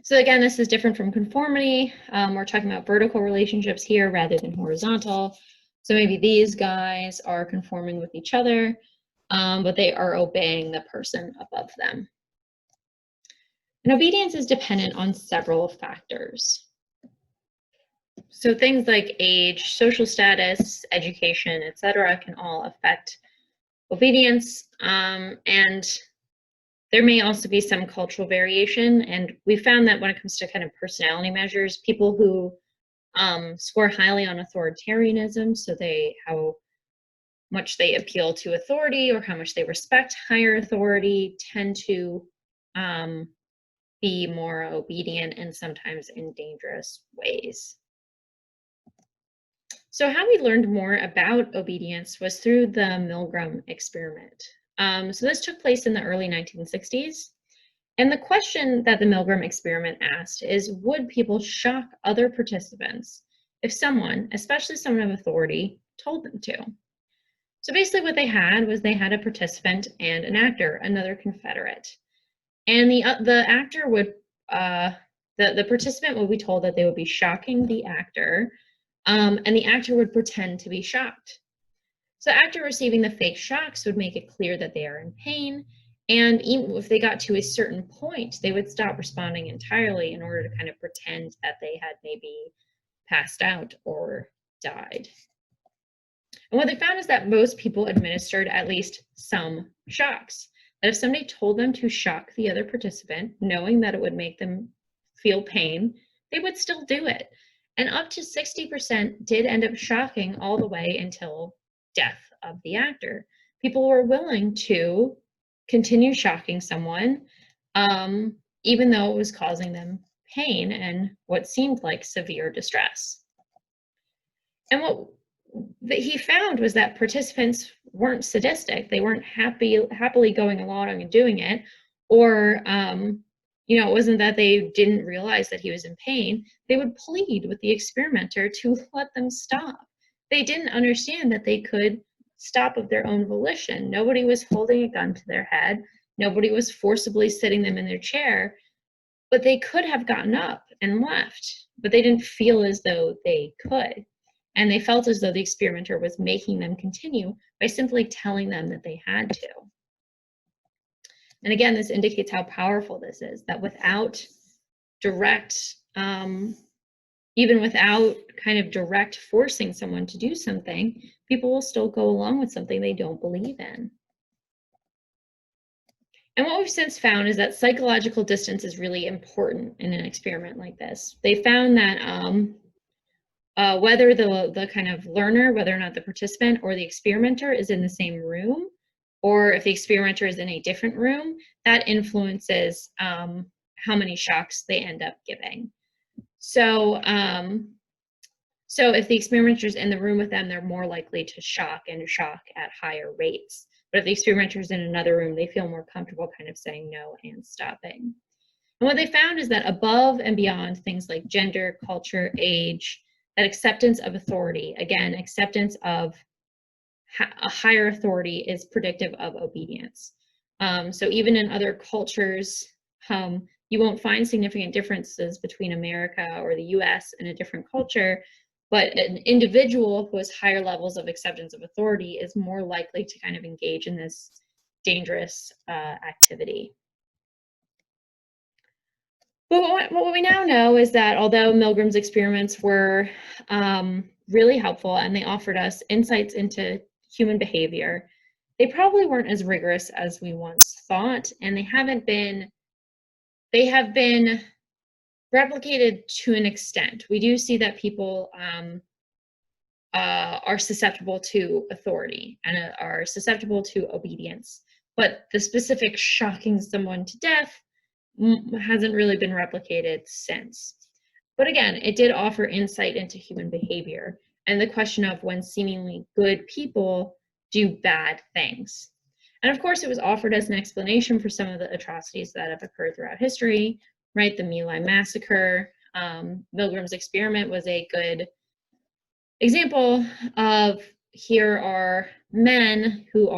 So again, this is different from conformity. We're talking about vertical relationships here rather than horizontal. So maybe these guys are conforming with each other, but they are obeying the person above them. And obedience is dependent on several factors. So things like age, social status, education, etc., can all affect obedience. And there may also be some cultural variation. And we found that when it comes to kind of personality measures, people who score highly on authoritarianism, so how much they appeal to authority or how much they respect higher authority, tend to be more obedient and sometimes in dangerous ways. So how we learned more about obedience was through the Milgram experiment. So this took place in the early 1960s. And the question that the Milgram experiment asked is, would people shock other participants if someone, especially someone of authority, told them to? So basically what they had was they had a participant and an actor, another Confederate. And the actor would, the participant would be told that they would be shocking the actor, and the actor would pretend to be shocked. So the actor receiving the fake shocks would make it clear that they are in pain, and even if they got to a certain point, they would stop responding entirely in order to kind of pretend that they had maybe passed out or died. And what they found is that most people administered at least some shocks. That if somebody told them to shock the other participant, knowing that it would make them feel pain, they would still do it. And up to 60% did end up shocking all the way until death of the actor. People were willing to continue shocking someone, even though it was causing them pain and what seemed like severe distress. And what he found was that participants weren't sadistic. They weren't happily going along and doing it, or it wasn't that they didn't realize that he was in pain. They would plead with the experimenter to let them stop. They didn't understand that they could stop of their own volition. Nobody was holding a gun to their head. Nobody was forcibly sitting them in their chair, but they could have gotten up and left, but they didn't feel as though they could. And they felt as though the experimenter was making them continue by simply telling them that they had to. And again, this indicates how powerful this is, that without direct, even without kind of direct forcing someone to do something, people will still go along with something they don't believe in. And what we've since found is that psychological distance is really important in an experiment like this. They found that whether the kind of learner, whether or not the participant or the experimenter is in the same room, or if the experimenter is in a different room, that influences how many shocks they end up giving. So, so if the experimenter is in the room with them, they're more likely to shock and shock at higher rates. But if the experimenter is in another room, they feel more comfortable kind of saying no and stopping. And what they found is that above and beyond things like gender, culture, age, that acceptance of authority, again, acceptance of a higher authority is predictive of obedience. So even in other cultures, you won't find significant differences between America or the US and a different culture, but an individual who has higher levels of acceptance of authority is more likely to kind of engage in this dangerous activity. But what we now know is that although Milgram's experiments were really helpful and they offered us insights into human behavior, they probably weren't as rigorous as we once thought, and they have been replicated to an extent. We do see that people are susceptible to authority and are susceptible to obedience, but the specific shocking someone to death hasn't really been replicated since. But again, it did offer insight into human behavior and the question of when seemingly good people do bad things. And of course, it was offered as an explanation for some of the atrocities that have occurred throughout history, right? The My Lai massacre. Milgram's experiment was a good example of here are men who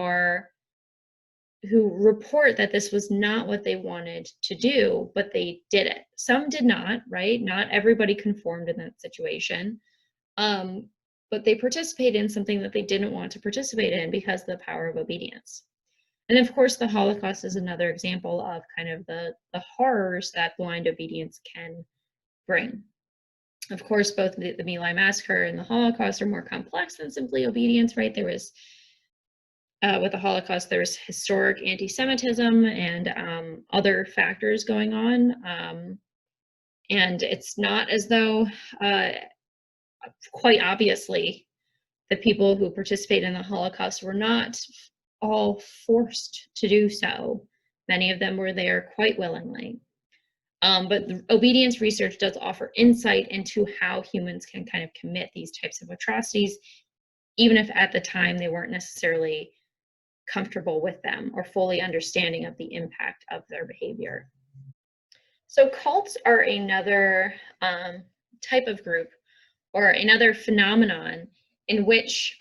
report that this was not what they wanted to do, but they did it. Some did not, right? Not everybody conformed in that situation. But they participated in something that they didn't want to participate in because of the power of obedience. And of course, the Holocaust is another example of kind of the horrors that blind obedience can bring. Of course, both the My Lai massacre and the Holocaust are more complex than simply obedience, right? There was, with the Holocaust, there's historic anti-Semitism and other factors going on. And it's not as though, quite obviously, the people who participated in the Holocaust were not all forced to do so. Many of them were there quite willingly. But the obedience research does offer insight into how humans can kind of commit these types of atrocities, even if at the time they weren't necessarily comfortable with them or fully understanding of the impact of their behavior. So cults are another type of group or another phenomenon in which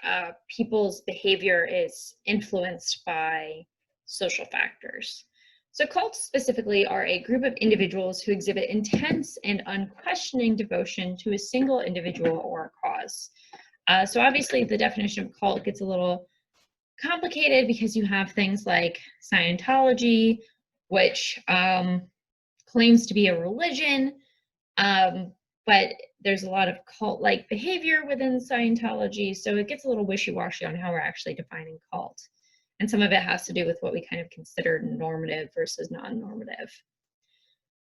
people's behavior is influenced by social factors. So cults specifically are a group of individuals who exhibit intense and unquestioning devotion to a single individual or a cause. So obviously the definition of cult gets a little complicated because you have things like Scientology, which claims to be a religion, but there's a lot of cult-like behavior within Scientology, so it gets a little wishy-washy on how we're actually defining cult. And some of it has to do with what we kind of consider normative versus non-normative.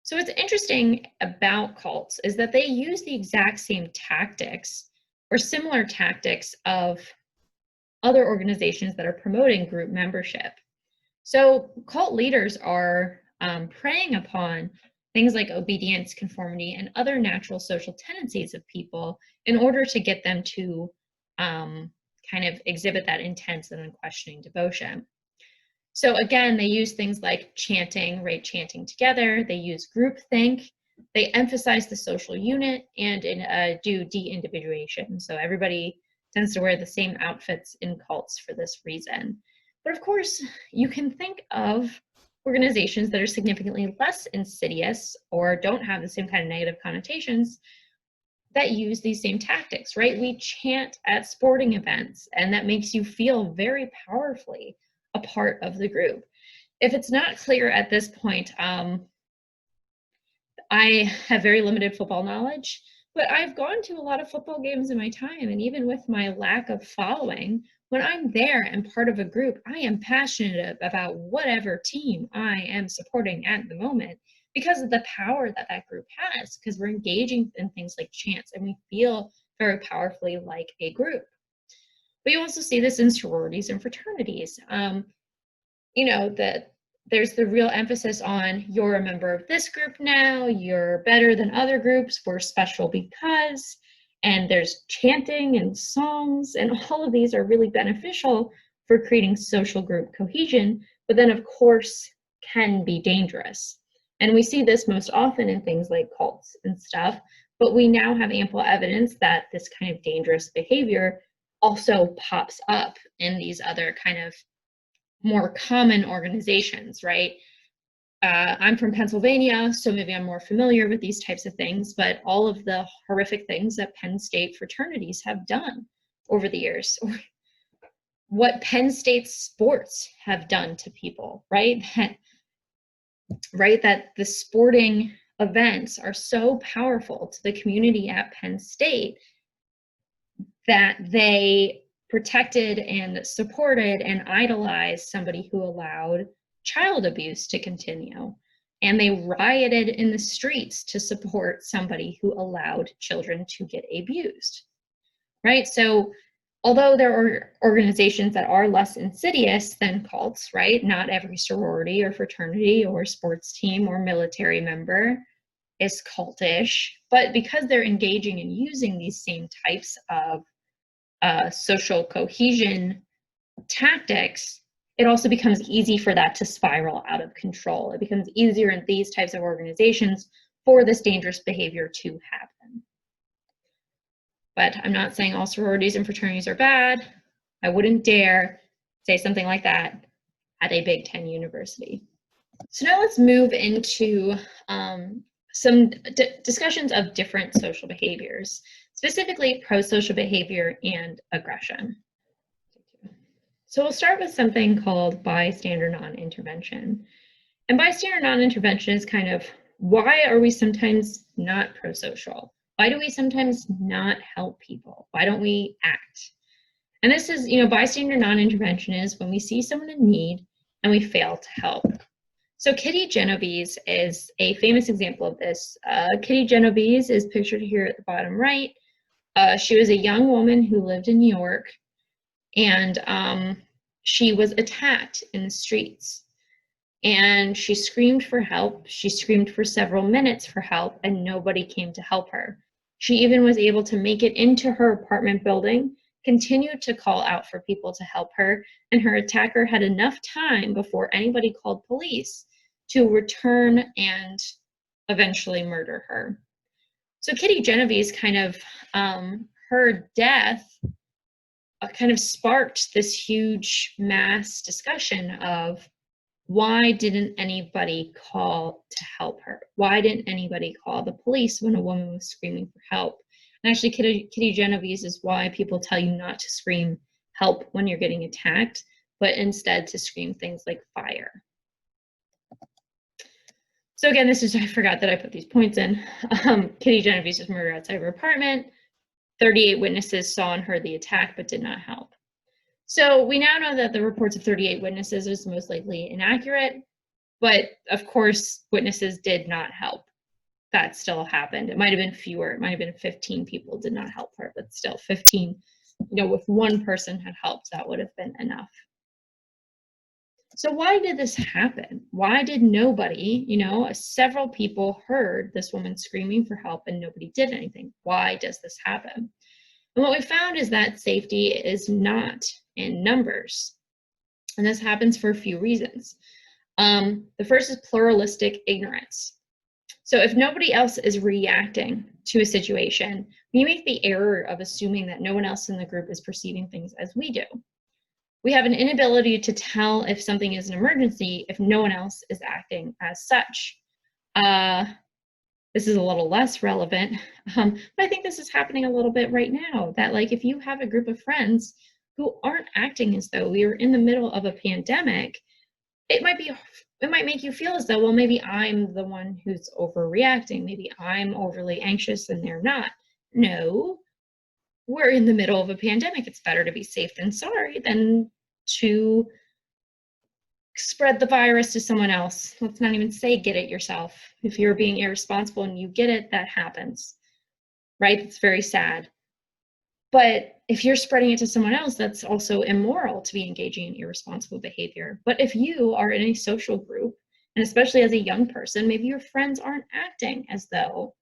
So what's interesting about cults is that they use the exact same tactics or similar tactics of other organizations that are promoting group membership. So cult leaders are preying upon things like obedience, conformity, and other natural social tendencies of people in order to get them to kind of exhibit that intense and unquestioning devotion. So again, they use things like chanting, right? Chanting together. They use groupthink. They emphasize the social unit and do de-individuation. So everybody tends to wear the same outfits in cults for this reason. But of course, you can think of organizations that are significantly less insidious or don't have the same kind of negative connotations that use these same tactics, right? We chant at sporting events, and that makes you feel very powerfully a part of the group. If it's not clear at this point, I have very limited football knowledge, but I've gone to a lot of football games in my time, and even with my lack of following, when I'm there and part of a group, I am passionate about whatever team I am supporting at the moment because of the power that that group has, because we're engaging in things like chants and we feel very powerfully like a group. But you also see this in sororities and fraternities. You know, that there's the real emphasis on you're a member of this group now, you're better than other groups, we're special because, and there's chanting and songs, and all of these are really beneficial for creating social group cohesion, but then of course can be dangerous. And we see this most often in things like cults and stuff, but we now have ample evidence that this kind of dangerous behavior also pops up in these other kind of more common organizations, right? I'm from Pennsylvania, so maybe I'm more familiar with these types of things, but all of the horrific things that Penn State fraternities have done over the years, or what Penn State sports have done to people, right? That the sporting events are so powerful to the community at Penn State that they protected and supported and idolized somebody who allowed child abuse to continue. And they rioted in the streets to support somebody who allowed children to get abused, right? So although there are organizations that are less insidious than cults, right? Not every sorority or fraternity or sports team or military member is cultish, but because they're engaging and using these same types of social cohesion tactics, it also becomes easy for that to spiral out of control. It becomes easier in these types of organizations for this dangerous behavior to happen. but I'm not saying all sororities and fraternities are bad. I wouldn't dare say something like that at a Big Ten university. So now let's move into some discussions of different social behaviors, specifically pro-social behavior and aggression. So we'll start with something called bystander non-intervention. And bystander non-intervention is kind of, why are we sometimes not pro-social? Why do we sometimes not help people? Why don't we act? And this is, bystander non-intervention is when we see someone in need and we fail to help. So Kitty Genovese is a famous example of this. Kitty Genovese is pictured here at the bottom right. She was a young woman who lived in New York, and she was attacked in the streets. And she screamed for help. She screamed for several minutes for help, and nobody came to help her. She even was able to make it into her apartment building, continued to call out for people to help her, and her attacker had enough time before anybody called police to return and eventually murder her. So Kitty Genovese kind of, her death kind of sparked this huge mass discussion of, why didn't anybody call to help her? Why didn't anybody call the police when a woman was screaming for help? And actually, Kitty Genovese is why people tell you not to scream help when you're getting attacked, but instead to scream things like fire. So again, I forgot that I put these points in. Kitty Genovese was murdered outside of her apartment. 38 witnesses saw and heard the attack, but did not help. So we now know that the reports of 38 witnesses is most likely inaccurate, but of course, witnesses did not help. That still happened. It might have been fewer. It might have been 15 people did not help her, but still 15, if one person had helped, that would have been enough. So why did this happen? Why did nobody, several people heard this woman screaming for help and nobody did anything? Why does this happen? And what we found is that safety is not in numbers. And this happens for a few reasons. The first is pluralistic ignorance. So if nobody else is reacting to a situation, we make the error of assuming that no one else in the group is perceiving things as we do. We have an inability to tell if something is an emergency if no one else is acting as such. This is a little less relevant, but I think this is happening a little bit right now, that like if you have a group of friends who aren't acting as though we are in the middle of a pandemic, it might make you feel as though, well, maybe I'm the one who's overreacting. Maybe I'm overly anxious and they're not. No, we're in the middle of a pandemic. It's better to be safe than sorry than to spread the virus to someone else. Let's not even say get it yourself. If you're being irresponsible and you get it, that happens, right? It's very sad. But if you're spreading it to someone else, that's also immoral to be engaging in irresponsible behavior. But if you are in a social group, and especially as a young person, maybe your friends aren't acting as though,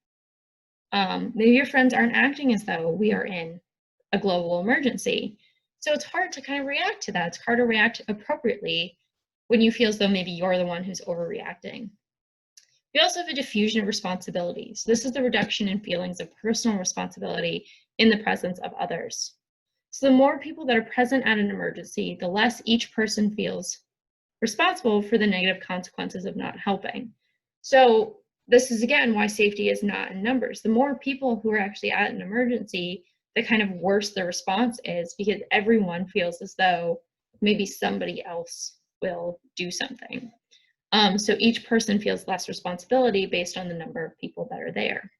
we are in a global emergency. So it's hard to kind of react to that. It's hard to react appropriately when you feel as though maybe you're the one who's overreacting. We also have a diffusion of responsibilities. This is the reduction in feelings of personal responsibility in the presence of others. So the more people that are present at an emergency, the less each person feels responsible for the negative consequences of not helping. So this is again why safety is not in numbers. The more people who are actually at an emergency, the kind of worse the response is, because everyone feels as though maybe somebody else will do something. So each person feels less responsibility based on the number of people that are there.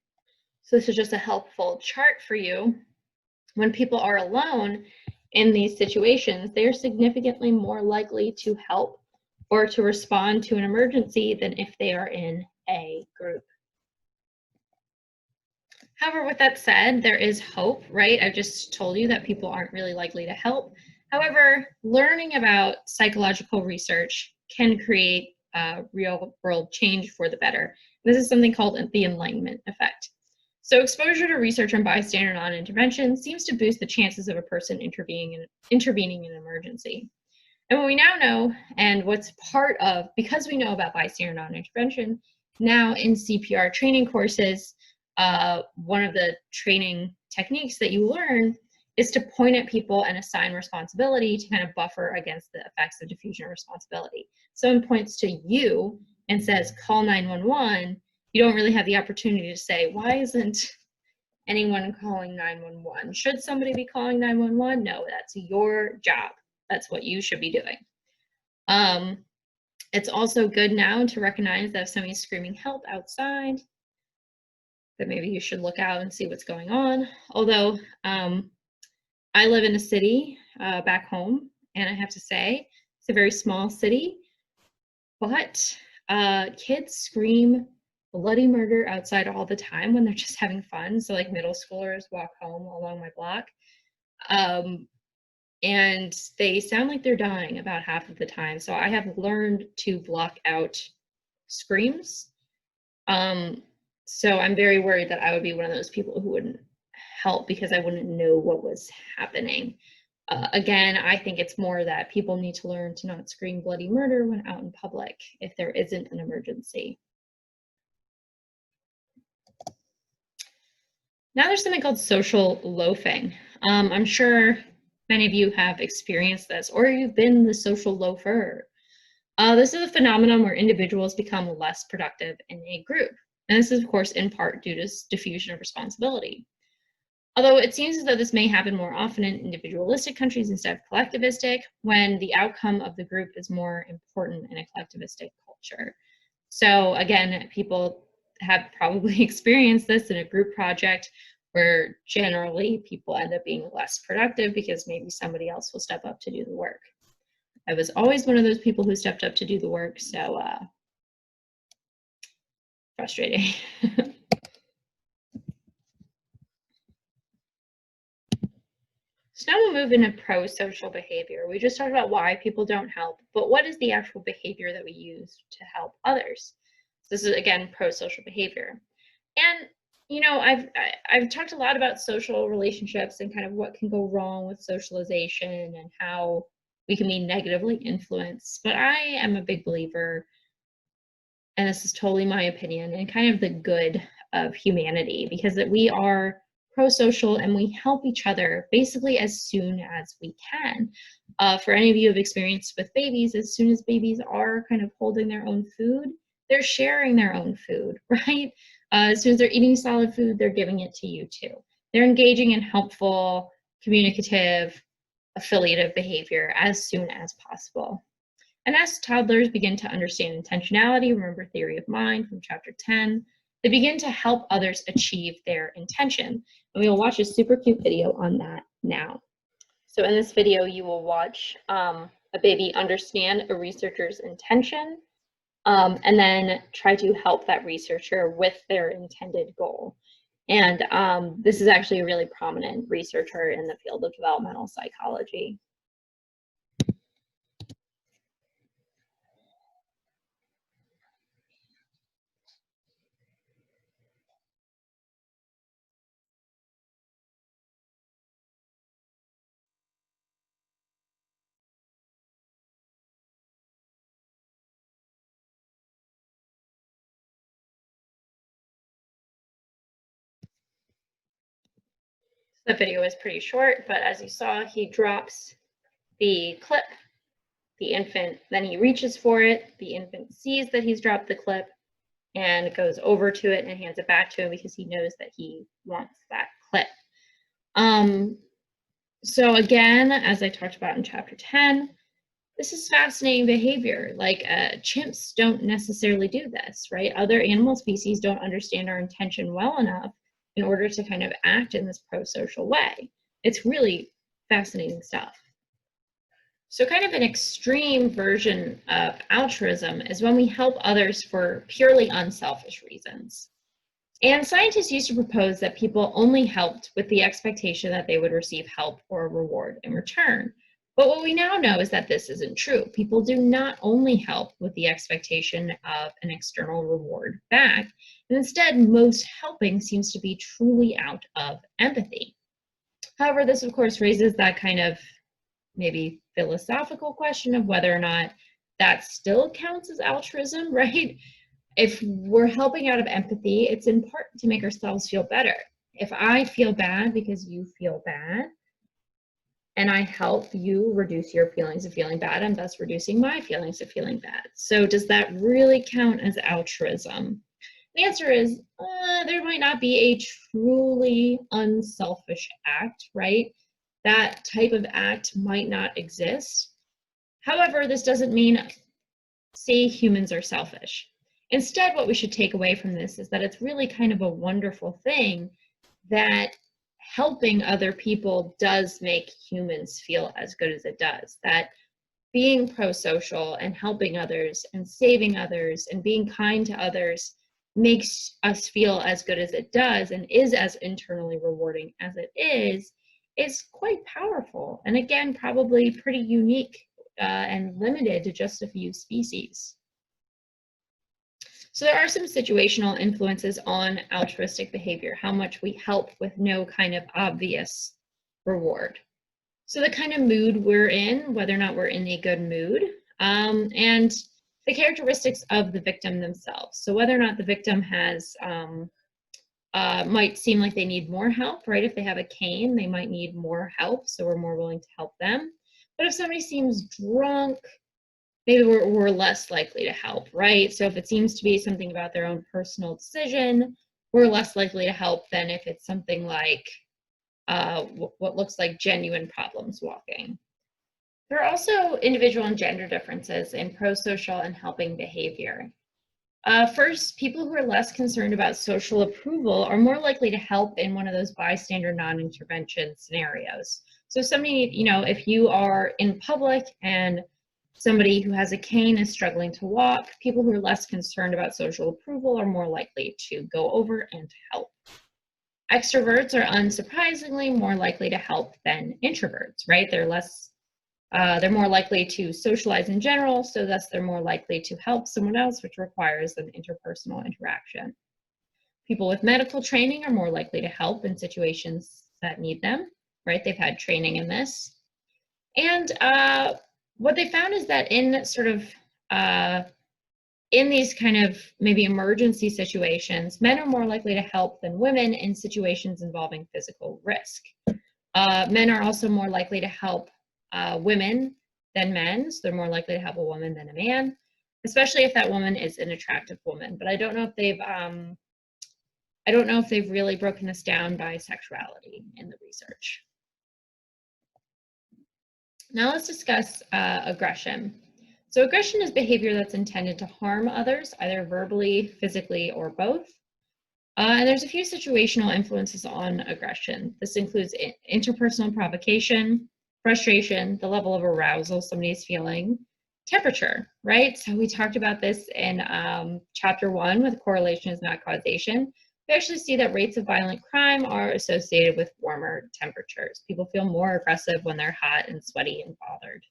So this is just a helpful chart for you. When people are alone in these situations, they are significantly more likely to help or to respond to an emergency than if they are in a group. However, with that said, there is hope, right? I've just told you that people aren't really likely to help. However, learning about psychological research can create real world change for the better. This is something called the Enlightenment effect. So exposure to research on bystander non-intervention seems to boost the chances of a person intervening in an emergency. And what we now know, and what's part of, because we know about bystander non-intervention, now in CPR training courses, one of the training techniques that you learn is to point at people and assign responsibility to kind of buffer against the effects of diffusion of responsibility. Someone points to you and says, call 911, you don't really have the opportunity to say, why isn't anyone calling 911? Should somebody be calling 911? No, that's your job. That's what you should be doing. It's also good now to recognize that if somebody's screaming help outside, that maybe you should look out and see what's going on. Although I live in a city back home, and I have to say, it's a very small city, but kids scream bloody murder outside all the time when they're just having fun. So like middle schoolers walk home along my block. And they sound like they're dying about half of the time. So I have learned to block out screams. So I'm very worried that I would be one of those people who wouldn't help because I wouldn't know what was happening. Again, I think it's more that people need to learn to not scream bloody murder when out in public if there isn't an emergency. Now there's something called social loafing. I'm sure many of you have experienced this, or you've been the social loafer. This is a phenomenon where individuals become less productive in a group. And this is, of course, in part due to diffusion of responsibility. Although it seems as though this may happen more often in individualistic countries instead of collectivistic, when the outcome of the group is more important in a collectivistic culture. So again, people have probably experienced this in a group project where generally people end up being less productive because maybe somebody else will step up to do the work. I was always one of those people who stepped up to do the work, so frustrating. So now we'll move into pro-social behavior. We just talked about why people don't help, but what is the actual behavior that we use to help others? So this is, again, pro-social behavior. And, you know, I've talked a lot about social relationships and kind of what can go wrong with socialization and how we can be negatively influenced. But I am a big believer, and this is totally my opinion, in kind of the good of humanity, because that we are pro-social and we help each other basically as soon as we can. For any of you who have experienced with babies, as soon as babies are kind of holding their own food, they're sharing their own food, right? As soon as they're eating solid food, they're giving it to you too. They're engaging in helpful, communicative, affiliative behavior as soon as possible. And as toddlers begin to understand intentionality, remember theory of mind from chapter 10, they begin to help others achieve their intention. And we will watch a super cute video on that now. So in this video, you will watch a baby understand a researcher's intention and then try to help that researcher with their intended goal. And this is actually a really prominent researcher in the field of developmental psychology. The video is pretty short, but as you saw, he drops the clip, the infant, then he reaches for it, the infant sees that he's dropped the clip and goes over to it and hands it back to him because he knows that he wants that clip. So again, as I talked about in chapter 10, this is fascinating behavior. Like chimps don't necessarily do this, right? Other animal species don't understand our intention well enough in order to kind of act in this pro-social way. It's really fascinating stuff. So kind of an extreme version of altruism is when we help others for purely unselfish reasons. And scientists used to propose that people only helped with the expectation that they would receive help or a reward in return. But what we now know is that this isn't true. People do not only help with the expectation of an external reward back, and instead most helping seems to be truly out of empathy. However, this of course raises that kind of maybe philosophical question of whether or not that still counts as altruism, right? If we're helping out of empathy, it's in part to make ourselves feel better. If I feel bad because you feel bad, and I help you reduce your feelings of feeling bad, I'm thus reducing my feelings of feeling bad. So does that really count as altruism? The answer is there might not be a truly unselfish act, right? That type of act might not exist. However, this doesn't mean, say, humans are selfish. Instead, what we should take away from this is that it's really kind of a wonderful thing that helping other people does make humans feel as good as it does. That being pro-social and helping others and saving others and being kind to others makes us feel as good as it does and is as internally rewarding as it is quite powerful. And again, probably pretty unique and limited to just a few species. So there are some situational influences on altruistic behavior, how much we help with no kind of obvious reward. So the kind of mood we're in, whether or not we're in a good mood, and the characteristics of the victim themselves. So whether or not the victim has, might seem like they need more help, right? If they have a cane, they might need more help, so we're more willing to help them. But if somebody seems drunk, maybe we're less likely to help, right? So if it seems to be something about their own personal decision, we're less likely to help than if it's something like what looks like genuine problems walking. There are also individual and gender differences in pro-social and helping behavior. First, people who are less concerned about social approval are more likely to help in one of those bystander non-intervention scenarios. So somebody, if you are in public and somebody who has a cane is struggling to walk, people who are less concerned about social approval are more likely to go over and to help. Extroverts are unsurprisingly more likely to help than introverts, right? They're more likely to socialize in general, so thus they're more likely to help someone else, which requires an interpersonal interaction. People with medical training are more likely to help in situations that need them, right? They've had training in this. And what they found is that in these kind of maybe emergency situations, men are more likely to help than women in situations involving physical risk. Men are also more likely to help women than men, so they're more likely to help a woman than a man, especially if that woman is an attractive woman. But I don't know if they've really broken this down by sexuality in the research. Now let's discuss aggression. So aggression is behavior that's intended to harm others, either verbally, physically, or both. And there's a few situational influences on aggression. This includes interpersonal provocation, frustration, the level of arousal somebody's feeling, temperature, right? So we talked about this in chapter 1 with correlation is not causation. We actually see that rates of violent crime are associated with warmer temperatures. People feel more aggressive when they're hot and sweaty and bothered.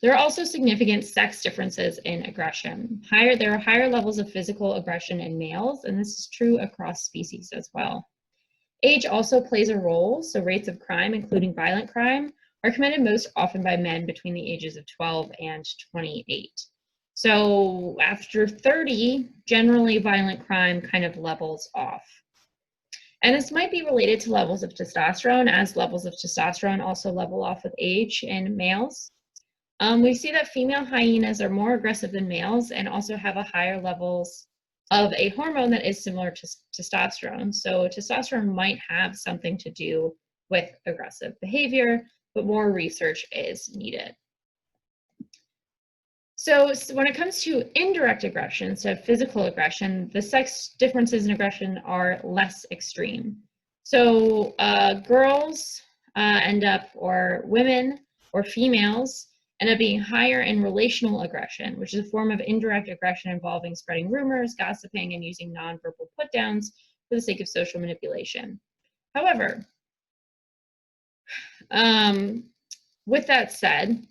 There are also significant sex differences in aggression. There are higher levels of physical aggression in males, and this is true across species as well. Age also plays a role, so rates of crime, including violent crime, are committed most often by men between the ages of 12 and 28. So after 30, generally violent crime kind of levels off. And this might be related to levels of testosterone, as levels of testosterone also level off with age in males. We see that female hyenas are more aggressive than males and also have a higher levels of a hormone that is similar to testosterone. So testosterone might have something to do with aggressive behavior, but more research is needed. So when it comes to indirect aggression, so physical aggression, the sex differences in aggression are less extreme. So girls or women or females end up being higher in relational aggression, which is a form of indirect aggression involving spreading rumors, gossiping, and using nonverbal put-downs for the sake of social manipulation. However, with that said,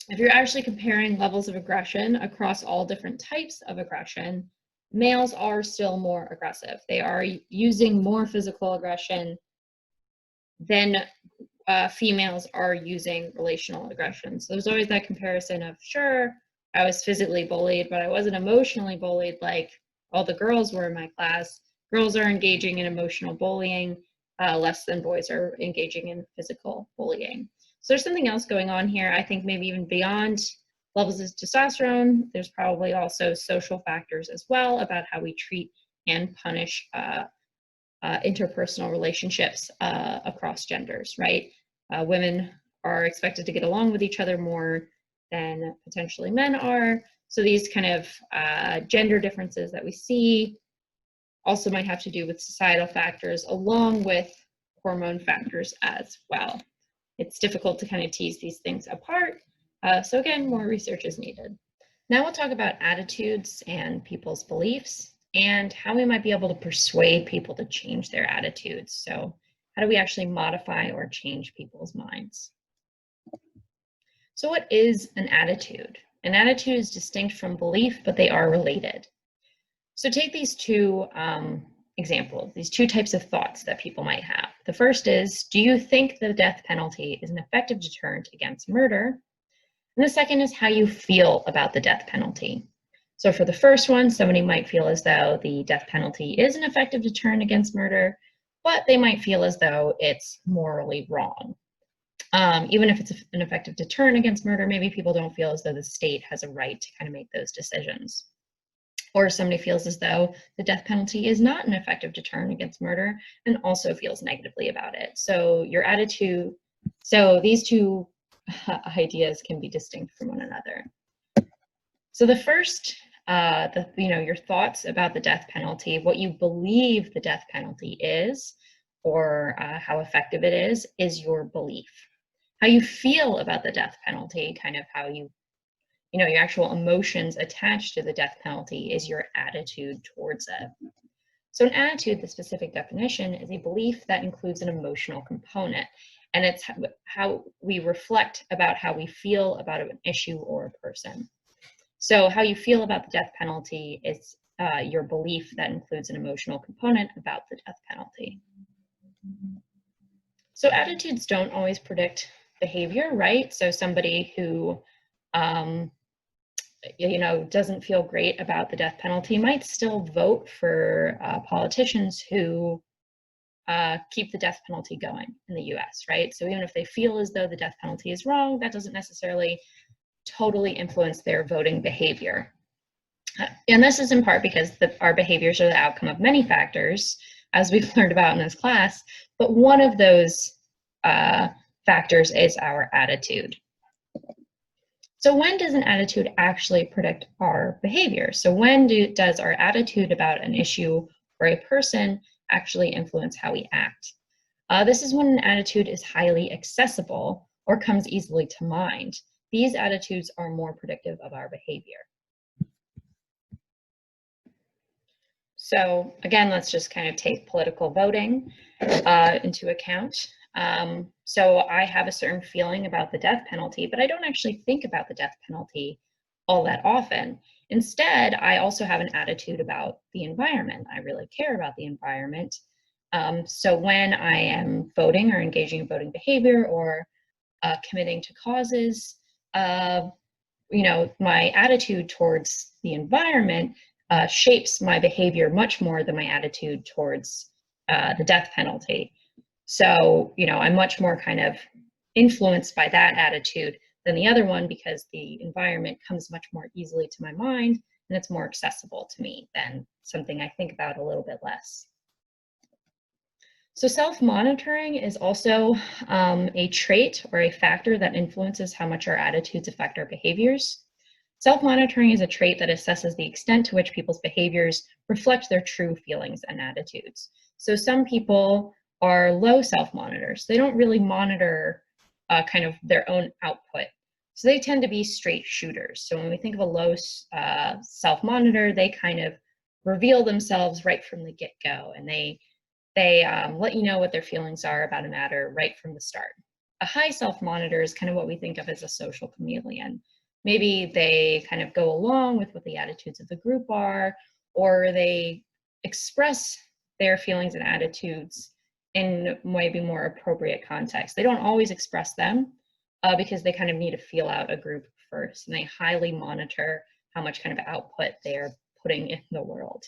if you're actually comparing levels of aggression across all different types of aggression, males are still more aggressive. They are using more physical aggression than females are using relational aggression. So there's always that comparison of, sure, I was physically bullied, but I wasn't emotionally bullied like all the girls were in my class. girls are engaging in emotional bullying less than boys are engaging in physical bullying. So there's something else going on here. I think maybe even beyond levels of testosterone, there's probably also social factors as well about how we treat and punish interpersonal relationships across genders, right? Women are expected to get along with each other more than potentially men are. So these kind of gender differences that we see also might have to do with societal factors along with hormone factors as well. It's difficult to kind of tease these things apart. So again, more research is needed. Now we'll talk about attitudes and people's beliefs and how we might be able to persuade people to change their attitudes. So how do we actually modify or change people's minds? So what is an attitude? An attitude is distinct from belief, but they are related. So take these two examples, these two types of thoughts that people might have. The first is, do you think the death penalty is an effective deterrent against murder? And the second is how you feel about the death penalty. So for the first one, somebody might feel as though the death penalty is an effective deterrent against murder, but they might feel as though it's morally wrong. Even if it's an effective deterrent against murder, maybe people don't feel as though the state has a right to kind of make those decisions. Or somebody feels as though the death penalty is not an effective deterrent against murder and also feels negatively about it. So your attitude, so these two ideas can be distinct from one another. So the first, your thoughts about the death penalty, what you believe the death penalty is, or how effective it is your belief. How you feel about the death penalty, kind of how your actual emotions attached to the death penalty is your attitude towards it. So an attitude, the specific definition, is a belief that includes an emotional component. And it's how we reflect about how we feel about an issue or a person. So how you feel about the death penalty is your belief that includes an emotional component about the death penalty. So attitudes don't always predict behavior, right? So somebody who doesn't feel great about the death penalty might still vote for politicians who keep the death penalty going in the US, right? So even if they feel as though the death penalty is wrong, that doesn't necessarily totally influence their voting behavior. And this is in part because our behaviors are the outcome of many factors, as we've learned about in this class, but one of those factors is our attitude. So when does an attitude actually predict our behavior? So when does our attitude about an issue or a person actually influence how we act? This is when an attitude is highly accessible or comes easily to mind. These attitudes are more predictive of our behavior. So again, let's just kind of take political voting into account. So I have a certain feeling about the death penalty, but I don't actually think about the death penalty all that often. Instead, I also have an attitude about the environment. I really care about the environment. So when I am voting or engaging in voting behavior or committing to causes, my attitude towards the environment shapes my behavior much more than my attitude towards the death penalty. So, I'm much more kind of influenced by that attitude than the other one because the environment comes much more easily to my mind and it's more accessible to me than something I think about a little bit less. So self-monitoring is also a trait or a factor that influences how much our attitudes affect our behaviors. Self-monitoring is a trait that assesses the extent to which people's behaviors reflect their true feelings and attitudes. So some people are low self-monitors. They don't really monitor kind of their own output. So they tend to be straight shooters. So when we think of a low self-monitor, they kind of reveal themselves right from the get-go, and they let you know what their feelings are about a matter right from the start. A high self-monitor is kind of what we think of as a social chameleon. Maybe they kind of go along with what the attitudes of the group are, or they express their feelings and attitudes in maybe more appropriate context. They don't always express them because they kind of need to feel out a group first, and they highly monitor how much kind of output they're putting in the world.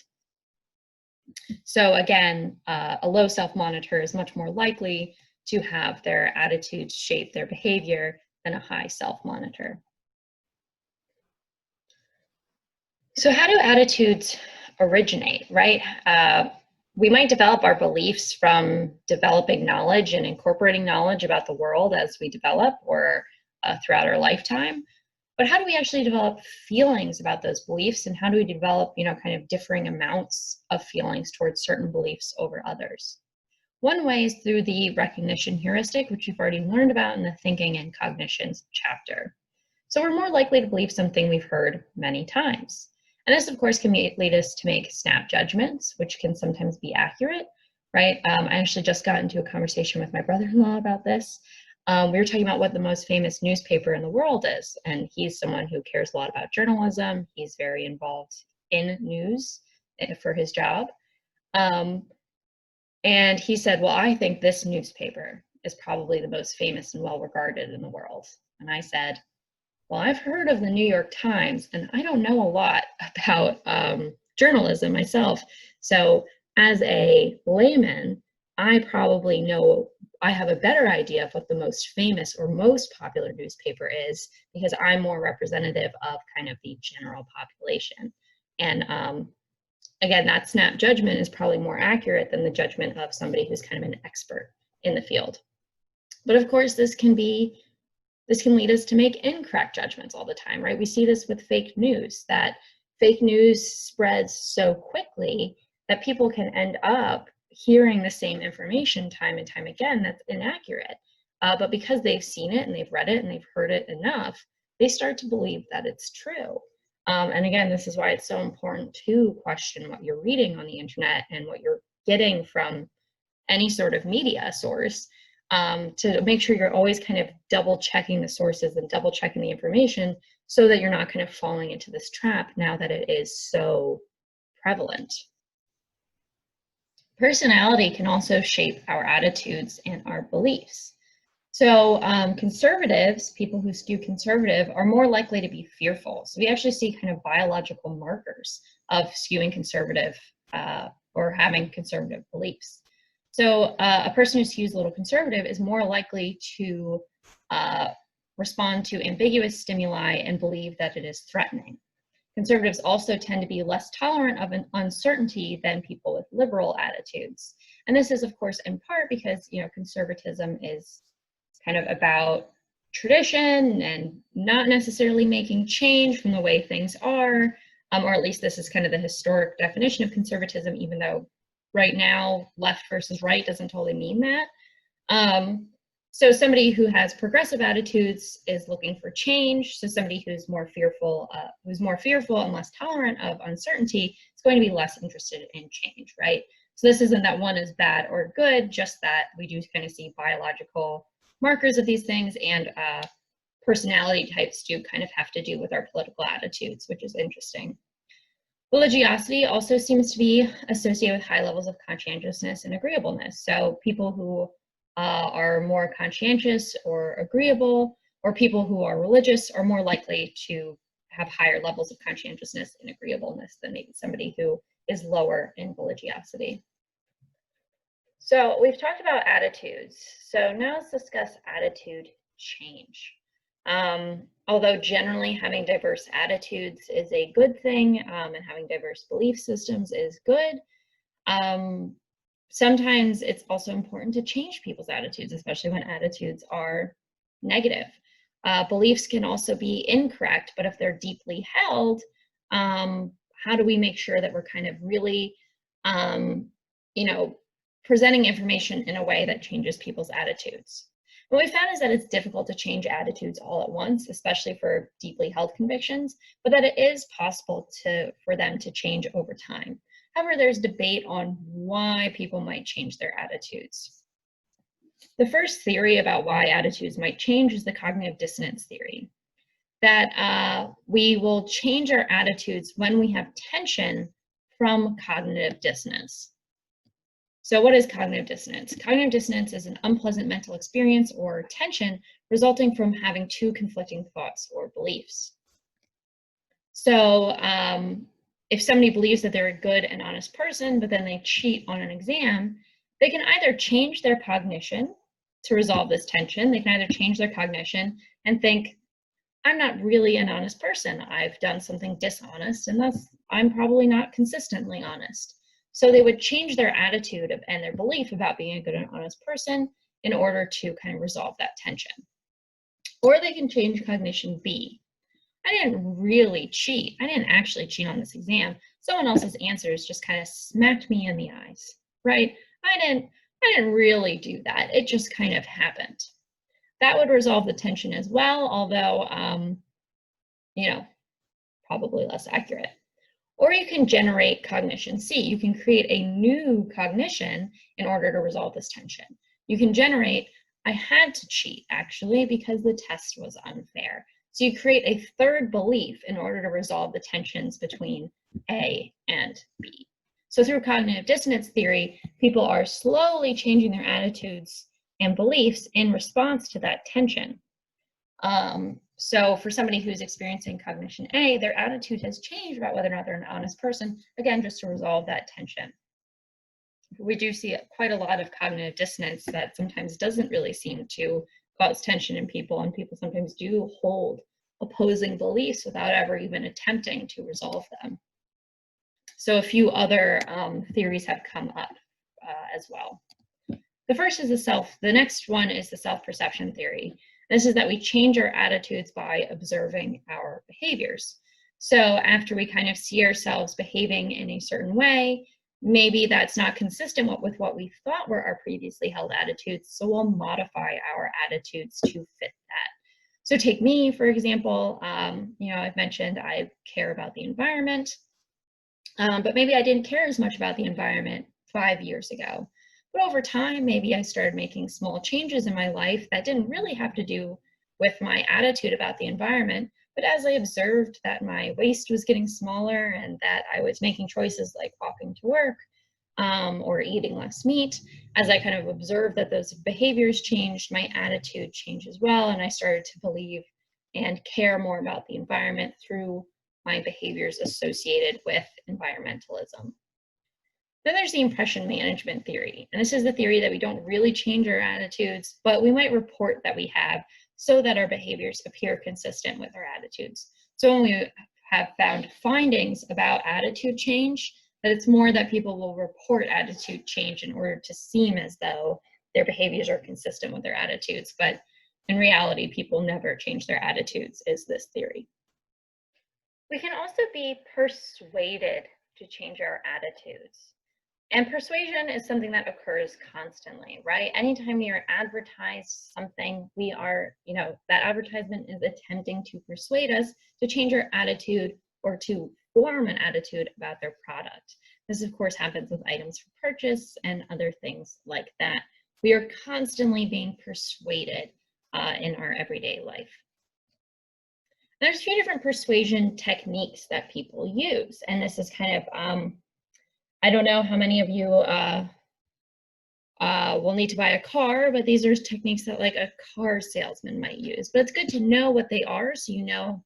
So again, a low self-monitor is much more likely to have their attitudes shape their behavior than a high self-monitor. So how do attitudes originate, right? We might develop our beliefs from developing knowledge and incorporating knowledge about the world as we develop or throughout our lifetime. But how do we actually develop feelings about those beliefs, and how do we develop, kind of differing amounts of feelings towards certain beliefs over others? One way is through the recognition heuristic, which we've already learned about in the thinking and cognitions chapter. So we're more likely to believe something we've heard many times. And this, of course, can lead us to make snap judgments, which can sometimes be accurate, right? I actually just got into a conversation with my brother-in-law about this. We were talking about what the most famous newspaper in the world is, and he's someone who cares a lot about journalism. He's very involved in news for his job. And he said, well, I think this newspaper is probably the most famous and well-regarded in the world. And I said, well, I've heard of the New York Times, and I don't know a lot about journalism myself. So as a layman, I probably know, I have a better idea of what the most famous or most popular newspaper is, because I'm more representative of kind of the general population. And again, that snap judgment is probably more accurate than the judgment of somebody who's kind of an expert in the field. But of course, this can lead us to make incorrect judgments all the time, right? We see this with fake news, that fake news spreads so quickly that people can end up hearing the same information time and time again that's inaccurate. But because they've seen it and they've read it and they've heard it enough, they start to believe that it's true. And again, this is why it's so important to question what you're reading on the internet and what you're getting from any sort of media source, to make sure you're always kind of double checking the sources and double checking the information so that you're not kind of falling into this trap now that it is so prevalent. Personality can also shape our attitudes and our beliefs. So conservatives, people who skew conservative, are more likely to be fearful. So we actually see kind of biological markers of skewing conservative or having conservative beliefs. So a person who skews a little conservative is more likely to respond to ambiguous stimuli and believe that it is threatening. Conservatives also tend to be less tolerant of an uncertainty than people with liberal attitudes. And this is, of course, in part because, conservatism is kind of about tradition and not necessarily making change from the way things are, or at least this is kind of the historic definition of conservatism, even though right now left versus right doesn't totally mean that. So somebody who has progressive attitudes is looking for change. So somebody who's more fearful and less tolerant of uncertainty is going to be less interested in change, right? So this isn't that one is bad or good, just that we do kind of see biological markers of these things, and personality types do kind of have to do with our political attitudes, which is interesting. Religiosity also seems to be associated with high levels of conscientiousness and agreeableness. So people who are more conscientious or agreeable, or people who are religious, are more likely to have higher levels of conscientiousness and agreeableness than maybe somebody who is lower in religiosity. So we've talked about attitudes. So now let's discuss attitude change. Although generally having diverse attitudes is a good thing, and having diverse belief systems is good, sometimes it's also important to change people's attitudes, especially when attitudes are negative. Beliefs can also be incorrect, but if they're deeply held, how do we make sure that we're kind of really, presenting information in a way that changes people's attitudes? What we found is that it's difficult to change attitudes all at once, especially for deeply held convictions, but that it is possible for them to change over time. However, there's debate on why people might change their attitudes. The first theory about why attitudes might change is the cognitive dissonance theory, that we will change our attitudes when we have tension from cognitive dissonance. So what is cognitive dissonance? Cognitive dissonance is an unpleasant mental experience or tension resulting from having two conflicting thoughts or beliefs. So if somebody believes that they're a good and honest person, but then they cheat on an exam, they can either change their cognition to resolve this tension. They can either change their cognition and think, I'm not really an honest person. I've done something dishonest, and thus I'm probably not consistently honest. So they would change their attitude and their belief about being a good and honest person in order to kind of resolve that tension. Or they can change cognition B. I didn't really cheat. I didn't actually cheat on this exam. Someone else's answers just kind of smacked me in the eyes, right? I didn't really do that. It just kind of happened. That would resolve the tension as well, although, you know, probably less accurate. Or you can generate cognition C. You can create a new cognition in order to resolve this tension. You can generate, I had to cheat actually because the test was unfair. So you create a third belief in order to resolve the tensions between A and B. So through cognitive dissonance theory, people are slowly changing their attitudes and beliefs in response to that tension. So for somebody who's experiencing cognition A, their attitude has changed about whether or not they're an honest person, again, just to resolve that tension. We do see quite a lot of cognitive dissonance that sometimes doesn't really seem to cause tension in people, and people sometimes do hold opposing beliefs without ever even attempting to resolve them. So a few other theories have come up as well. The first is the next one is the self-perception theory. This is that we change our attitudes by observing our behaviors. So after we kind of see ourselves behaving in a certain way, maybe that's not consistent with what we thought were our previously held attitudes, so we'll modify our attitudes to fit that. So take me, for example, you know, I've mentioned I care about the environment, but maybe I didn't care as much about the environment 5 years ago. But over time, maybe I started making small changes in my life that didn't really have to do with my attitude about the environment. But as I observed that my waste was getting smaller and that I was making choices like walking to work or eating less meat, as I kind of observed that those behaviors changed, my attitude changed as well. And I started to believe and care more about the environment through my behaviors associated with environmentalism. Then there's the impression management theory. And this is the theory that we don't really change our attitudes, but we might report that we have so that our behaviors appear consistent with our attitudes. So when we have found findings about attitude change, that it's more that people will report attitude change in order to seem as though their behaviors are consistent with their attitudes. But in reality, people never change their attitudes, is this theory. We can also be persuaded to change our attitudes. And persuasion is something that occurs constantly, right? Anytime we are advertised something, we are, you know, that advertisement is attempting to persuade us to change our attitude or to form an attitude about their product. This, of course, happens with items for purchase and other things like that. We are constantly being persuaded in our everyday life. There's a few different persuasion techniques that people use, and this is kind of I don't know how many of you will need to buy a car, but these are techniques that like a car salesman might use. But it's good to know what they are so you know,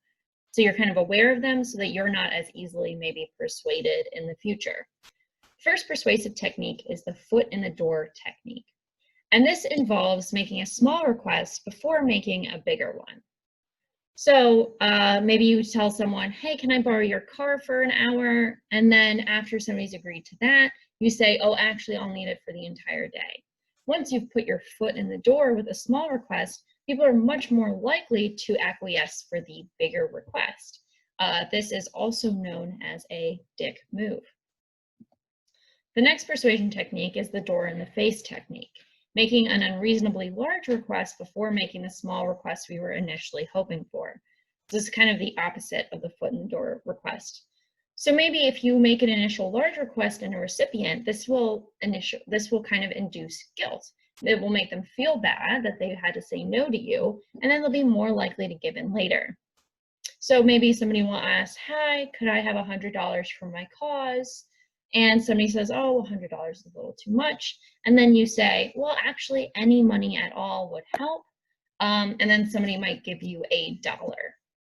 so you're kind of aware of them so that you're not as easily maybe persuaded in the future. First persuasive technique is the foot in the door technique. And this involves making a small request before making a bigger one. So maybe you tell someone, hey, can I borrow your car for an hour? And then after somebody's agreed to that, you say, oh, actually, I'll need it for the entire day. Once you've put your foot in the door with a small request, people are much more likely to acquiesce for the bigger request. This is also known as a dick move. The next persuasion technique is the door in the face technique, making an unreasonably large request before making the small request we were initially hoping for. This is kind of the opposite of the foot in the door request. So maybe if you make an initial large request in a recipient, this will kind of induce guilt. It will make them feel bad that they had to say no to you, and then they'll be more likely to give in later. So maybe somebody will ask, hi, could I have $100 for my cause? And somebody says, oh, $100 is a little too much. And then you say, well, actually, any money at all would help. And then somebody might give you $1.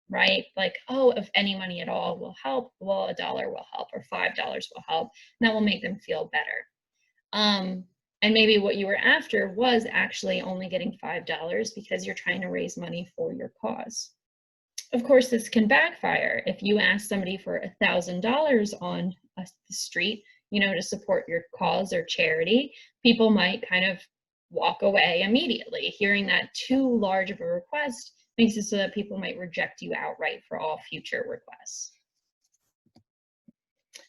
right? Like, oh, if any money at all will help, well, $1 will help, or $5 will help, and that will make them feel better. And maybe what you were after was actually only getting $5 because you're trying to raise money for your cause. Of course, this can backfire. If you ask somebody for $1,000 on the street, you know, to support your cause or charity, people might kind of walk away immediately. Hearing that too large of a request makes it so that people might reject you outright for all future requests.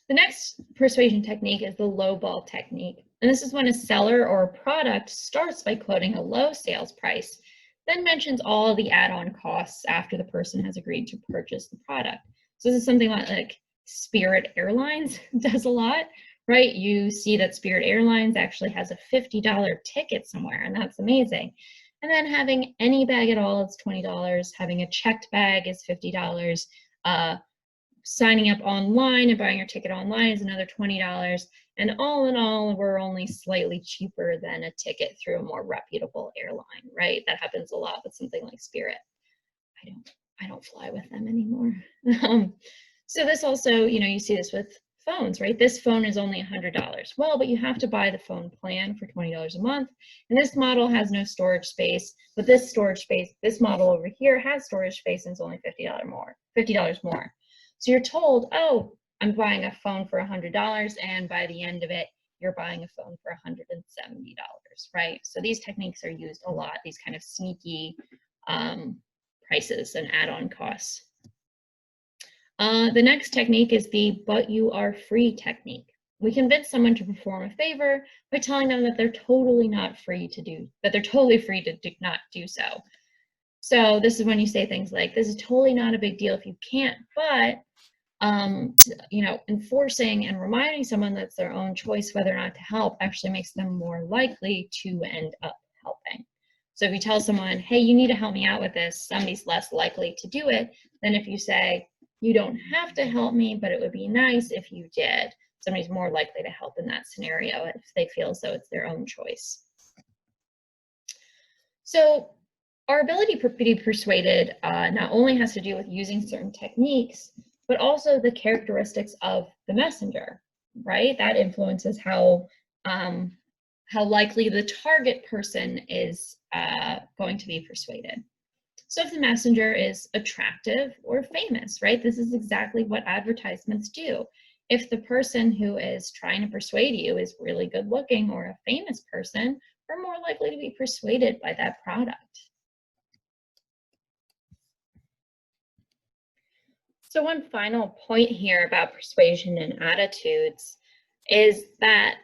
The next persuasion technique is the lowball technique. And this is when a seller or a product starts by quoting a low sales price, then mentions all the add-on costs after the person has agreed to purchase the product. So this is something like Spirit Airlines does a lot, right? You see that Spirit Airlines actually has a $50 ticket somewhere, and that's amazing. And then having any bag at all is $20. Having a checked bag is $50. Signing up online and buying your ticket online is another $20. And all in all, we're only slightly cheaper than a ticket through a more reputable airline, right? That happens a lot with something like Spirit. I don't fly with them anymore. So this also, you know, you see this with phones, right? This phone is only $100. Well, but you have to buy the phone plan for $20 a month. And this model has no storage space, but this storage space, this model over here has storage space and it's only $50 more. So you're told, oh, I'm buying a phone for $100, and by the end of it, you're buying a phone for $170, right? So these techniques are used a lot, these kind of sneaky prices and add-on costs. The next technique is the "but you are free" technique. We convince someone to perform a favor by telling them that they're totally not free to do, that they're totally free to not do so. So this is when you say things like, this is totally not a big deal if you can't, but you know, enforcing and reminding someone that's their own choice whether or not to help actually makes them more likely to end up helping. So if you tell someone, hey, you need to help me out with this, somebody's less likely to do it than if you say, you don't have to help me, but it would be nice if you did. Somebody's more likely to help in that scenario if they feel as though it's their own choice. So our ability to be persuaded not only has to do with using certain techniques, but also the characteristics of the messenger, right? That influences how likely the target person is going to be persuaded. So if the messenger is attractive or famous, right? This is exactly what advertisements do. If the person who is trying to persuade you is really good looking or a famous person, we're more likely to be persuaded by that product. So one final point here about persuasion and attitudes is that,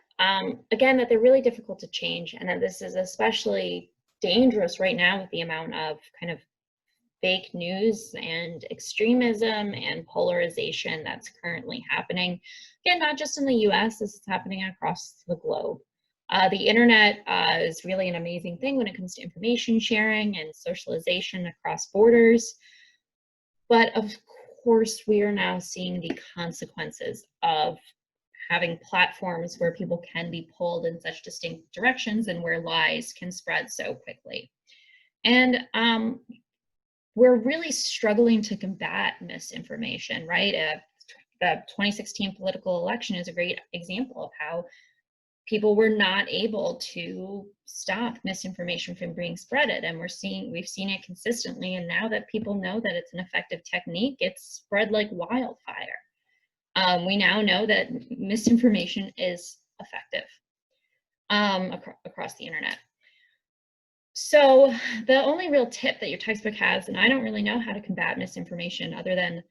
again, that they're really difficult to change, and that this is especially dangerous right now with the amount of kind of fake news and extremism and polarization that's currently happening. Again, not just in the US, this is happening across the globe. The internet is really an amazing thing when it comes to information sharing and socialization across borders. But of course, we are now seeing the consequences of having platforms where people can be pulled in such distinct directions and where lies can spread so quickly. And we're really struggling to combat misinformation, right? The 2016 political election is a great example of how people were not able to stop misinformation from being spreaded, and we've seen it consistently. And now that people know that it's an effective technique, it's spread like wildfire. We now know that misinformation is effective across the internet. So the only real tip that your textbook has, and I don't really know how to combat misinformation other than,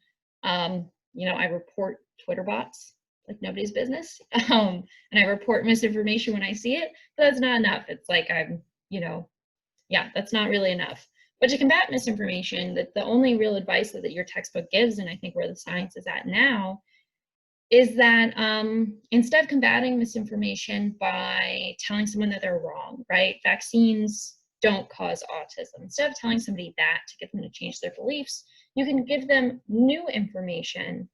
you know, I report Twitter bots like nobody's business, and I report misinformation when I see it, but that's not enough. It's like you know, yeah, that's not really enough. But to combat misinformation, the only real advice that your textbook gives, and I think where the science is at now, is that instead of combating misinformation by telling someone that they're wrong, right? Vaccines don't cause autism. Instead of telling somebody that to get them to change their beliefs, you can give them new information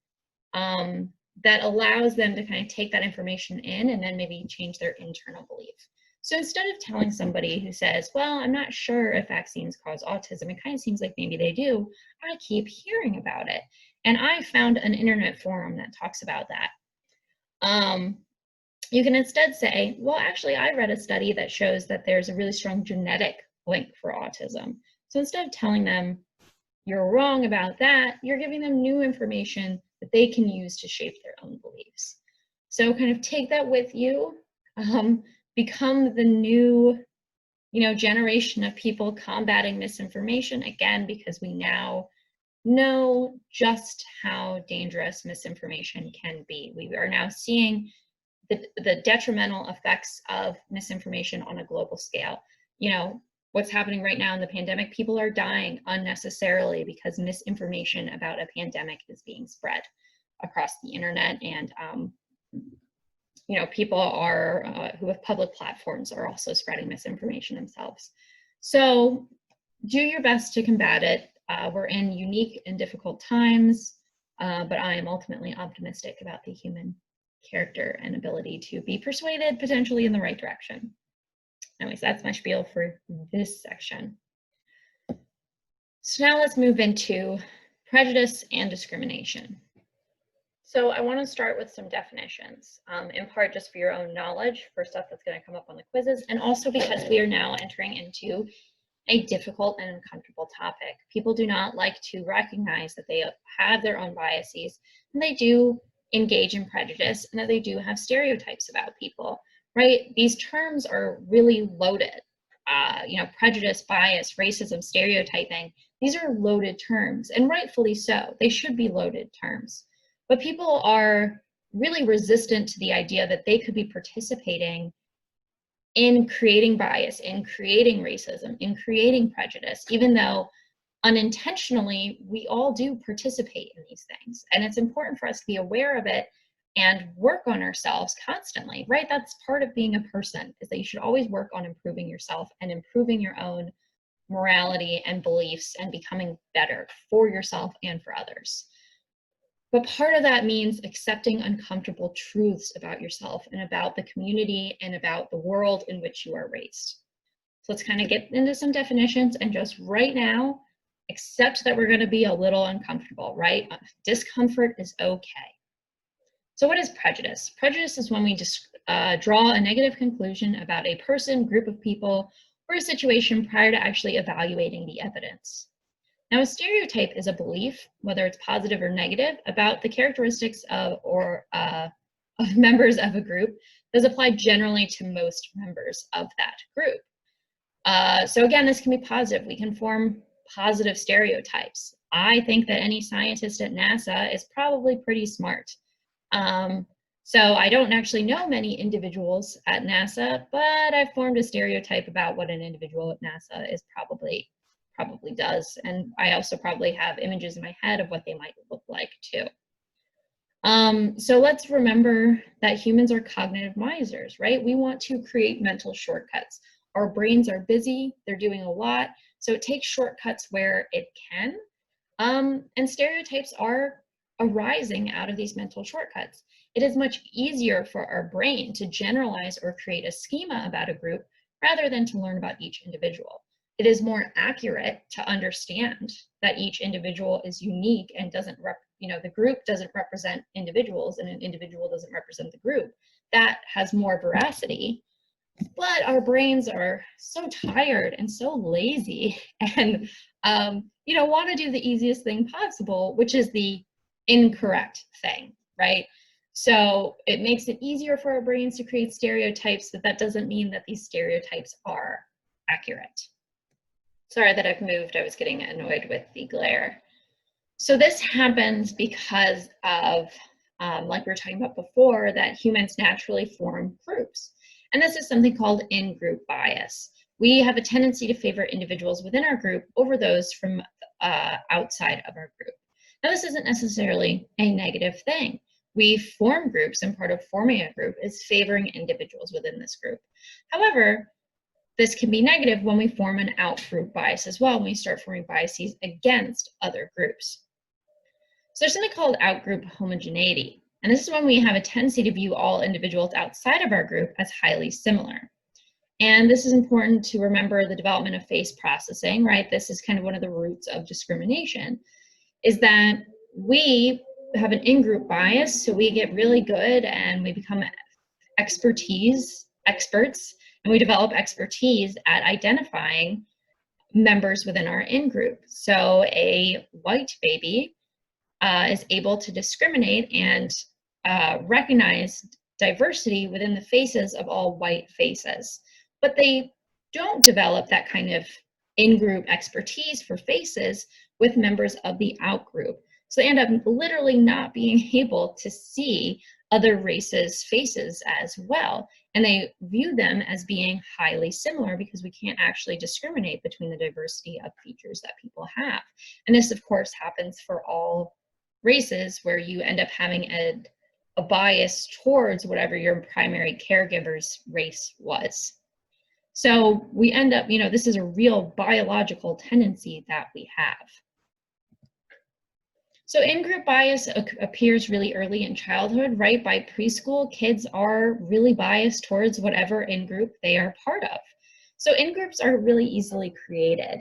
that allows them to kind of take that information in and then maybe change their internal belief. So instead of telling somebody who says, well, I'm not sure if vaccines cause autism, it kind of seems like maybe they do, I keep hearing about it. And I found an internet forum that talks about that. You can instead say, well, actually, I read a study that shows that there's a really strong genetic link for autism. So instead of telling them you're wrong about that, you're giving them new information that they can use to shape their own beliefs. So kind of take that with you, become the new, generation of people combating misinformation, again, because we now know just how dangerous misinformation can be. We are now seeing the detrimental effects of misinformation on a global scale. What's happening right now in the pandemic, people are dying unnecessarily because misinformation about a pandemic is being spread across the internet, and people are who have public platforms are also spreading misinformation themselves. So do your best to combat it. We're in unique and difficult times, but I am ultimately optimistic about the human character and ability to be persuaded potentially in the right direction. Anyways, that's my spiel for this section. So now let's move into prejudice and discrimination. So I want to start with some definitions, in part just for your own knowledge, for stuff that's going to come up on the quizzes, and also because we are now entering into a difficult and uncomfortable topic. People do not like to recognize that they have their own biases, and they do engage in prejudice, and that they do have stereotypes about people, right? These terms are really loaded. Prejudice, bias, racism, stereotyping, these are loaded terms, and rightfully so. They should be loaded terms. But people are really resistant to the idea that they could be participating in creating bias, in creating racism, in creating prejudice, even though unintentionally we all do participate in these things. And it's important for us to be aware of it and work on ourselves constantly, right? That's part of being a person, is that you should always work on improving yourself and improving your own morality and beliefs and becoming better for yourself and for others. But part of that means accepting uncomfortable truths about yourself and about the community and about the world in which you are raised. So let's kind of get into some definitions, and just right now, accept that we're going to be a little uncomfortable, right? Discomfort is okay. So what is prejudice? Prejudice is when we just draw a negative conclusion about a person, group of people, or a situation prior to actually evaluating the evidence. Now, a stereotype is a belief, whether it's positive or negative, about the characteristics of members of a group that's applied generally to most members of that group. So again, this can be positive. We can form positive stereotypes. I think that any scientist at NASA is probably pretty smart. So I don't actually know many individuals at NASA, but I've formed a stereotype about what an individual at NASA is probably does. And I also probably have images in my head of what they might look like too. So let's remember that humans are cognitive misers, right? We want to create mental shortcuts. Our brains are busy, they're doing a lot, so it takes shortcuts where it can. And stereotypes are arising out of these mental shortcuts. It is much easier for our brain to generalize or create a schema about a group rather than to learn about each individual. It is more accurate to understand that each individual is unique and the group doesn't represent individuals and an individual doesn't represent the group. That has more veracity. But our brains are so tired and so lazy and want to do the easiest thing possible, which is the incorrect thing, right? So it makes it easier for our brains to create stereotypes, but that doesn't mean that these stereotypes are accurate. Sorry that I've moved, I was getting annoyed with the glare. So this happens because of, like we were talking about before, that humans naturally form groups. And this is something called in-group bias. We have a tendency to favor individuals within our group over those from outside of our group. Now, this isn't necessarily a negative thing. We form groups, and part of forming a group is favoring individuals within this group. However, this can be negative when we form an out-group bias as well, when we start forming biases against other groups. So there's something called out-group homogeneity. And this is when we have a tendency to view all individuals outside of our group as highly similar. And this is important to remember the development of face processing, right? This is kind of one of the roots of discrimination, is that we have an in-group bias, so we get really good and we become experts, and we develop expertise at identifying members within our in-group. So a white baby is able to discriminate and recognize diversity within the faces of all white faces. But they don't develop that kind of in-group expertise for faces with members of the out-group. So they end up literally not being able to see other races' faces as well. And they view them as being highly similar because we can't actually discriminate between the diversity of features that people have. And this, of course, happens for all races, where you end up having a bias towards whatever your primary caregiver's race was. So we end up, this is a real biological tendency that we have. So in-group bias appears really early in childhood, right? By preschool, kids are really biased towards whatever in-group they are part of. So in-groups are really easily created.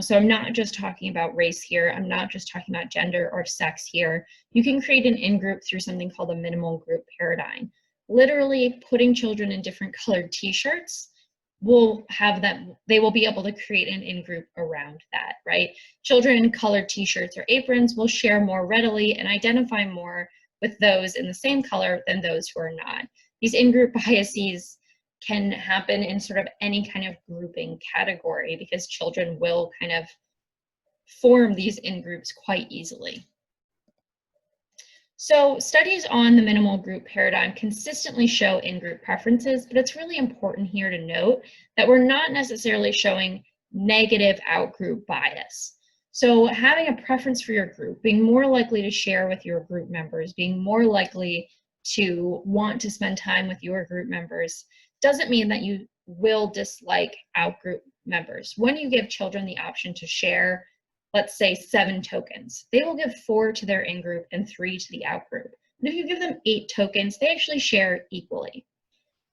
So I'm not just talking about race here. I'm not just talking about gender or sex here. You can create an in-group through something called a minimal group paradigm. Literally putting children in different colored t-shirts will have them, they will be able to create an in-group around that, right? Children in colored t-shirts or aprons will share more readily and identify more with those in the same color than those who are not. These in-group biases can happen in sort of any kind of grouping category because children will kind of form these in-groups quite easily. So studies on the minimal group paradigm consistently show in-group preferences, but it's really important here to note that we're not necessarily showing negative out-group bias. So having a preference for your group, being more likely to share with your group members, being more likely to want to spend time with your group members, doesn't mean that you will dislike out-group members. When you give children the option to share, let's say 7 tokens, they will give 4 to their in-group and 3 to the out-group. And if you give them 8 tokens, they actually share equally.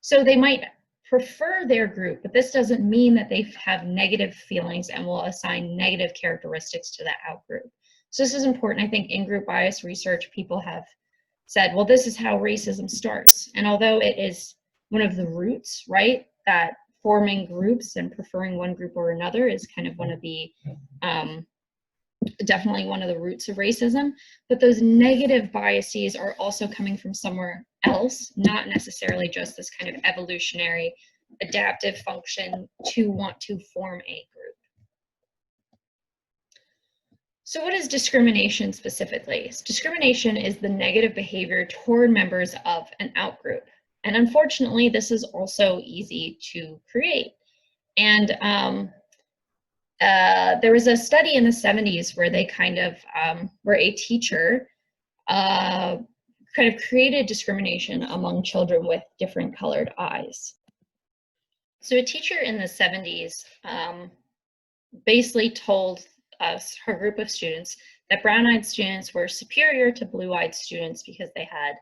So they might prefer their group, but this doesn't mean that they have negative feelings and will assign negative characteristics to that out-group. So this is important. I think in-group bias research, people have said, well, this is how racism starts. And although it is one of the roots, right, that forming groups and preferring one group or another is kind of one of the definitely one of the roots of racism, but those negative biases are also coming from somewhere else, not necessarily just this kind of evolutionary adaptive function to want to form a group. So what is discrimination specifically? Discrimination is the negative behavior toward members of an outgroup. And unfortunately, this is also easy to create. And there was a study in the 70s where they kind of, where a teacher kind of created discrimination among children with different colored eyes. So a teacher in the 70s basically told her group of students that brown-eyed students were superior to blue-eyed students because they had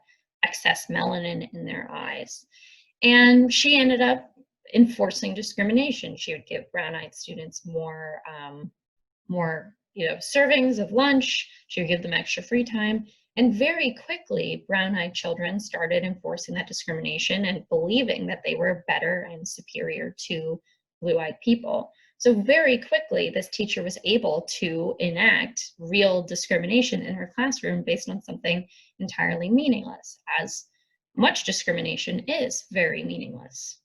excess melanin in their eyes. And she ended up enforcing discrimination. She would give brown-eyed students more servings of lunch. She would give them extra free time. And very quickly, brown-eyed children started enforcing that discrimination and believing that they were better and superior to blue-eyed people. So very quickly, this teacher was able to enact real discrimination in her classroom based on something entirely meaningless, as much discrimination is very meaningless.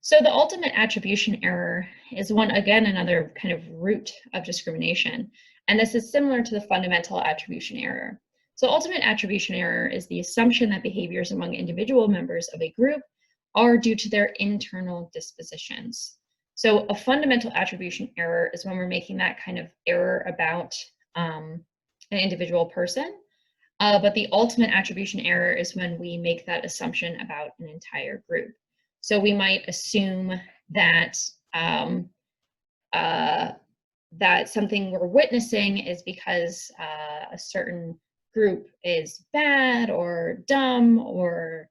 So the ultimate attribution error is another kind of root of discrimination. And this is similar to the fundamental attribution error. So ultimate attribution error is the assumption that behaviors among individual members of a group are due to their internal dispositions. So a fundamental attribution error is when we're making that kind of error about an individual person. But the ultimate attribution error is when we make that assumption about an entire group. So we might assume that that something we're witnessing is because a certain group is bad or dumb or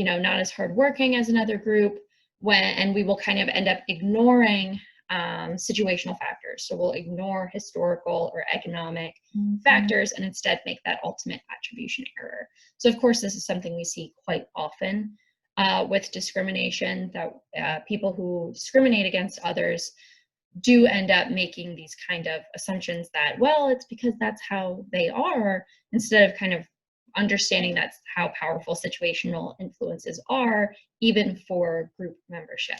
not as hardworking as another group, and we will kind of end up ignoring situational factors. So we'll ignore historical or economic factors and instead make that ultimate attribution error. So of course, this is something we see quite often with discrimination, that people who discriminate against others do end up making these kind of assumptions that, well, it's because that's how they are, instead of kind of understanding that's how powerful situational influences are, even for group membership.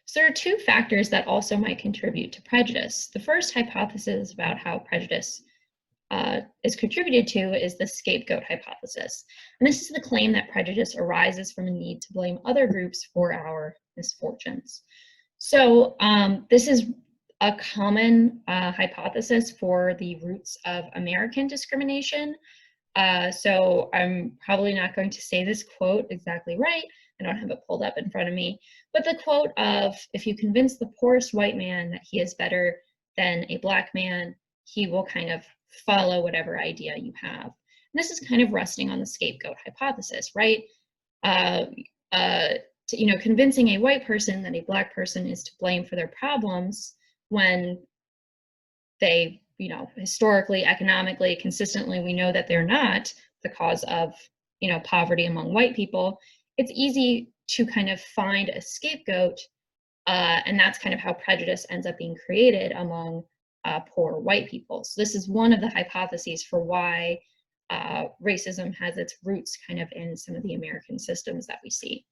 So there are two factors that also might contribute to prejudice. The first hypothesis about how prejudice is contributed to is the scapegoat hypothesis. And this is the claim that prejudice arises from a need to blame other groups for our misfortunes. So this is a common hypothesis for the roots of American discrimination. So I'm probably not going to say this quote exactly right. I don't have it pulled up in front of me, but the quote of, if you convince the poorest white man that he is better than a black man, he will kind of follow whatever idea you have. And this is kind of resting on the scapegoat hypothesis, right? Convincing a white person that a black person is to blame for their problems when they, historically, economically, consistently, we know that they're not the cause of, poverty among white people. It's easy to kind of find a scapegoat, and that's kind of how prejudice ends up being created among poor white people. So this is one of the hypotheses for why racism has its roots kind of in some of the American systems that we see.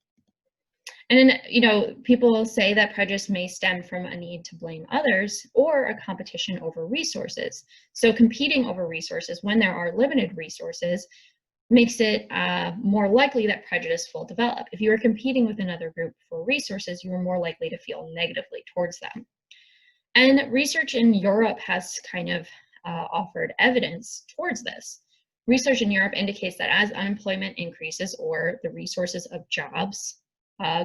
And then, people say that prejudice may stem from a need to blame others or a competition over resources. So competing over resources when there are limited resources makes it more likely that prejudice will develop. If you are competing with another group for resources, you are more likely to feel negatively towards them. And research in Europe has kind of offered evidence towards this. Research in Europe indicates that as unemployment increases or the resources of jobs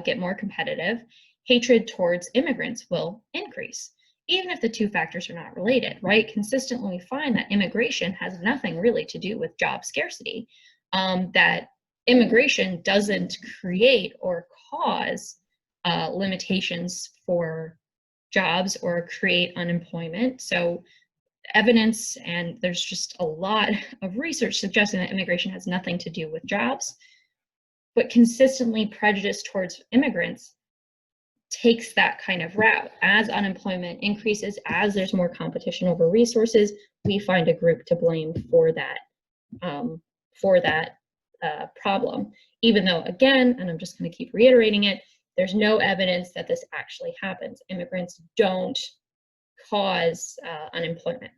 get more competitive, hatred towards immigrants will increase, even if the two factors are not related, right? Consistently, we find that immigration has nothing really to do with job scarcity, that immigration doesn't create or cause limitations for jobs or create unemployment. So evidence, and there's just a lot of research suggesting that immigration has nothing to do with jobs, but consistently prejudice towards immigrants takes that kind of route. As unemployment increases, as there's more competition over resources, we find a group to blame for that problem. Even though, again, and I'm just going to keep reiterating it, there's no evidence that this actually happens. Immigrants don't cause unemployment.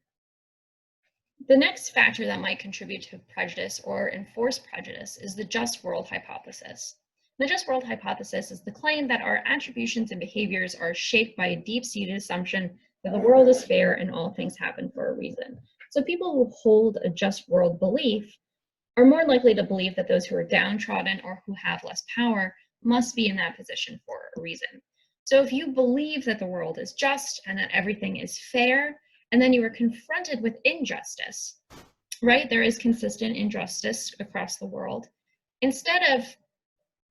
The next factor that might contribute to prejudice or enforce prejudice is the just world hypothesis. The just world hypothesis is the claim that our attributions and behaviors are shaped by a deep-seated assumption that the world is fair and all things happen for a reason. So people who hold a just world belief are more likely to believe that those who are downtrodden or who have less power must be in that position for a reason. So if you believe that the world is just and that everything is fair, and then you are confronted with injustice, right? There is consistent injustice across the world. Instead of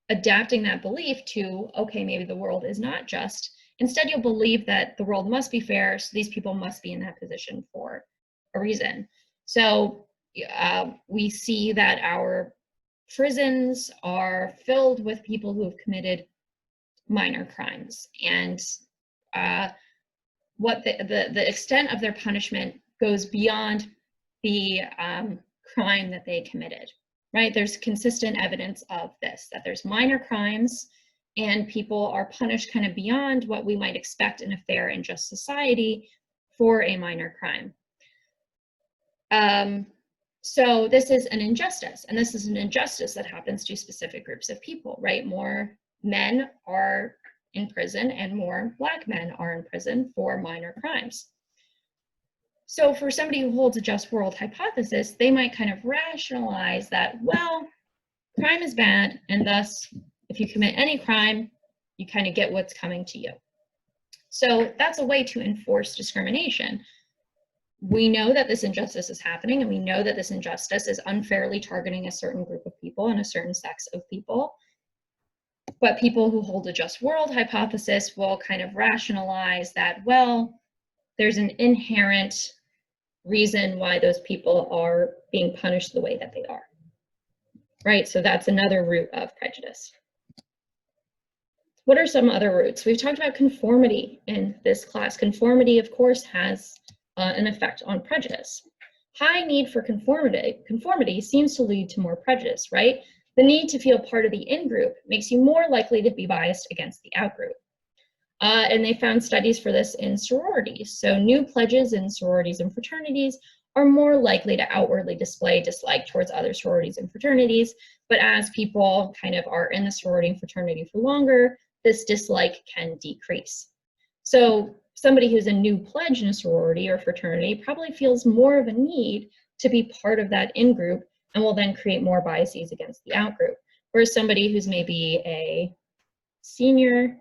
adapting that belief to, okay, maybe the world is not just, instead you'll believe that the world must be fair, so these people must be in that position for a reason. So we see that our prisons are filled with people who have committed minor crimes, and what the extent of their punishment goes beyond the crime that they committed, right? There's consistent evidence of this, that there's minor crimes and people are punished kind of beyond what we might expect in a fair and just society for a minor crime. So this is an injustice, and this is an injustice that happens to specific groups of people, right? More men are in prison and more Black men are in prison for minor crimes. So for somebody who holds a just world hypothesis, they might kind of rationalize that, well, crime is bad, and thus if you commit any crime, you kind of get what's coming to you. So that's a way to enforce discrimination. we know that this injustice is happening, and we know that this injustice is unfairly targeting a certain group of people and a certain sex of people. But people who hold a just world hypothesis will kind of rationalize that, well, there's an inherent reason why those people are being punished the way that they are, right? So that's another root of prejudice. What are some other roots? We've talked about conformity in this class. Conformity, of course, has an effect on prejudice. High need for conformity seems to lead to more prejudice, right? The need to feel part of the in-group makes you more likely to be biased against the out-group. And they found studies for this in sororities. So new pledges in sororities and fraternities are more likely to outwardly display dislike towards other sororities and fraternities. But as people kind of are in the sorority and fraternity for longer, this dislike can decrease. So somebody who's a new pledge in a sorority or fraternity probably feels more of a need to be part of that in-group and will then create more biases against the out-group. Whereas somebody who's maybe a senior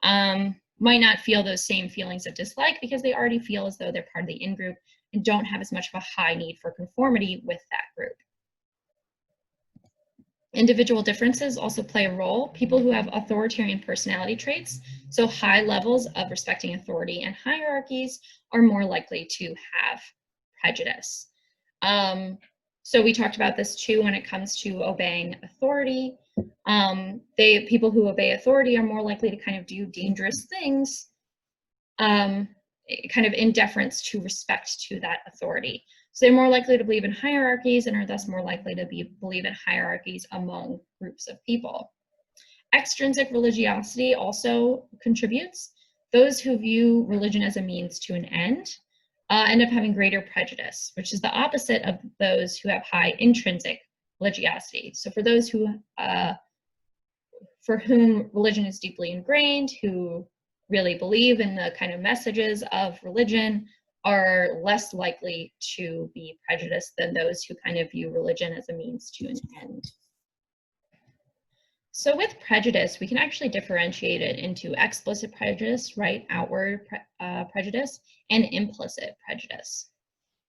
might not feel those same feelings of dislike because they already feel as though they're part of the in-group and don't have as much of a high need for conformity with that group. Individual differences also play a role. People who have authoritarian personality traits, so high levels of respecting authority and hierarchies, are more likely to have prejudice. So we talked about this too when it comes to obeying authority. People who obey authority are more likely to kind of do dangerous things, kind of in deference to respect to that authority. So they're more likely to believe in hierarchies and are thus more likely to believe in hierarchies among groups of people. Extrinsic religiosity also contributes. Those who view religion as a means to an end end up having greater prejudice, which is the opposite of those who have high intrinsic religiosity. So for those who, for whom religion is deeply ingrained, who really believe in the kind of messages of religion, are less likely to be prejudiced than those who kind of view religion as a means to an end. So with prejudice, we can actually differentiate it into explicit prejudice, right, outward prejudice, and implicit prejudice.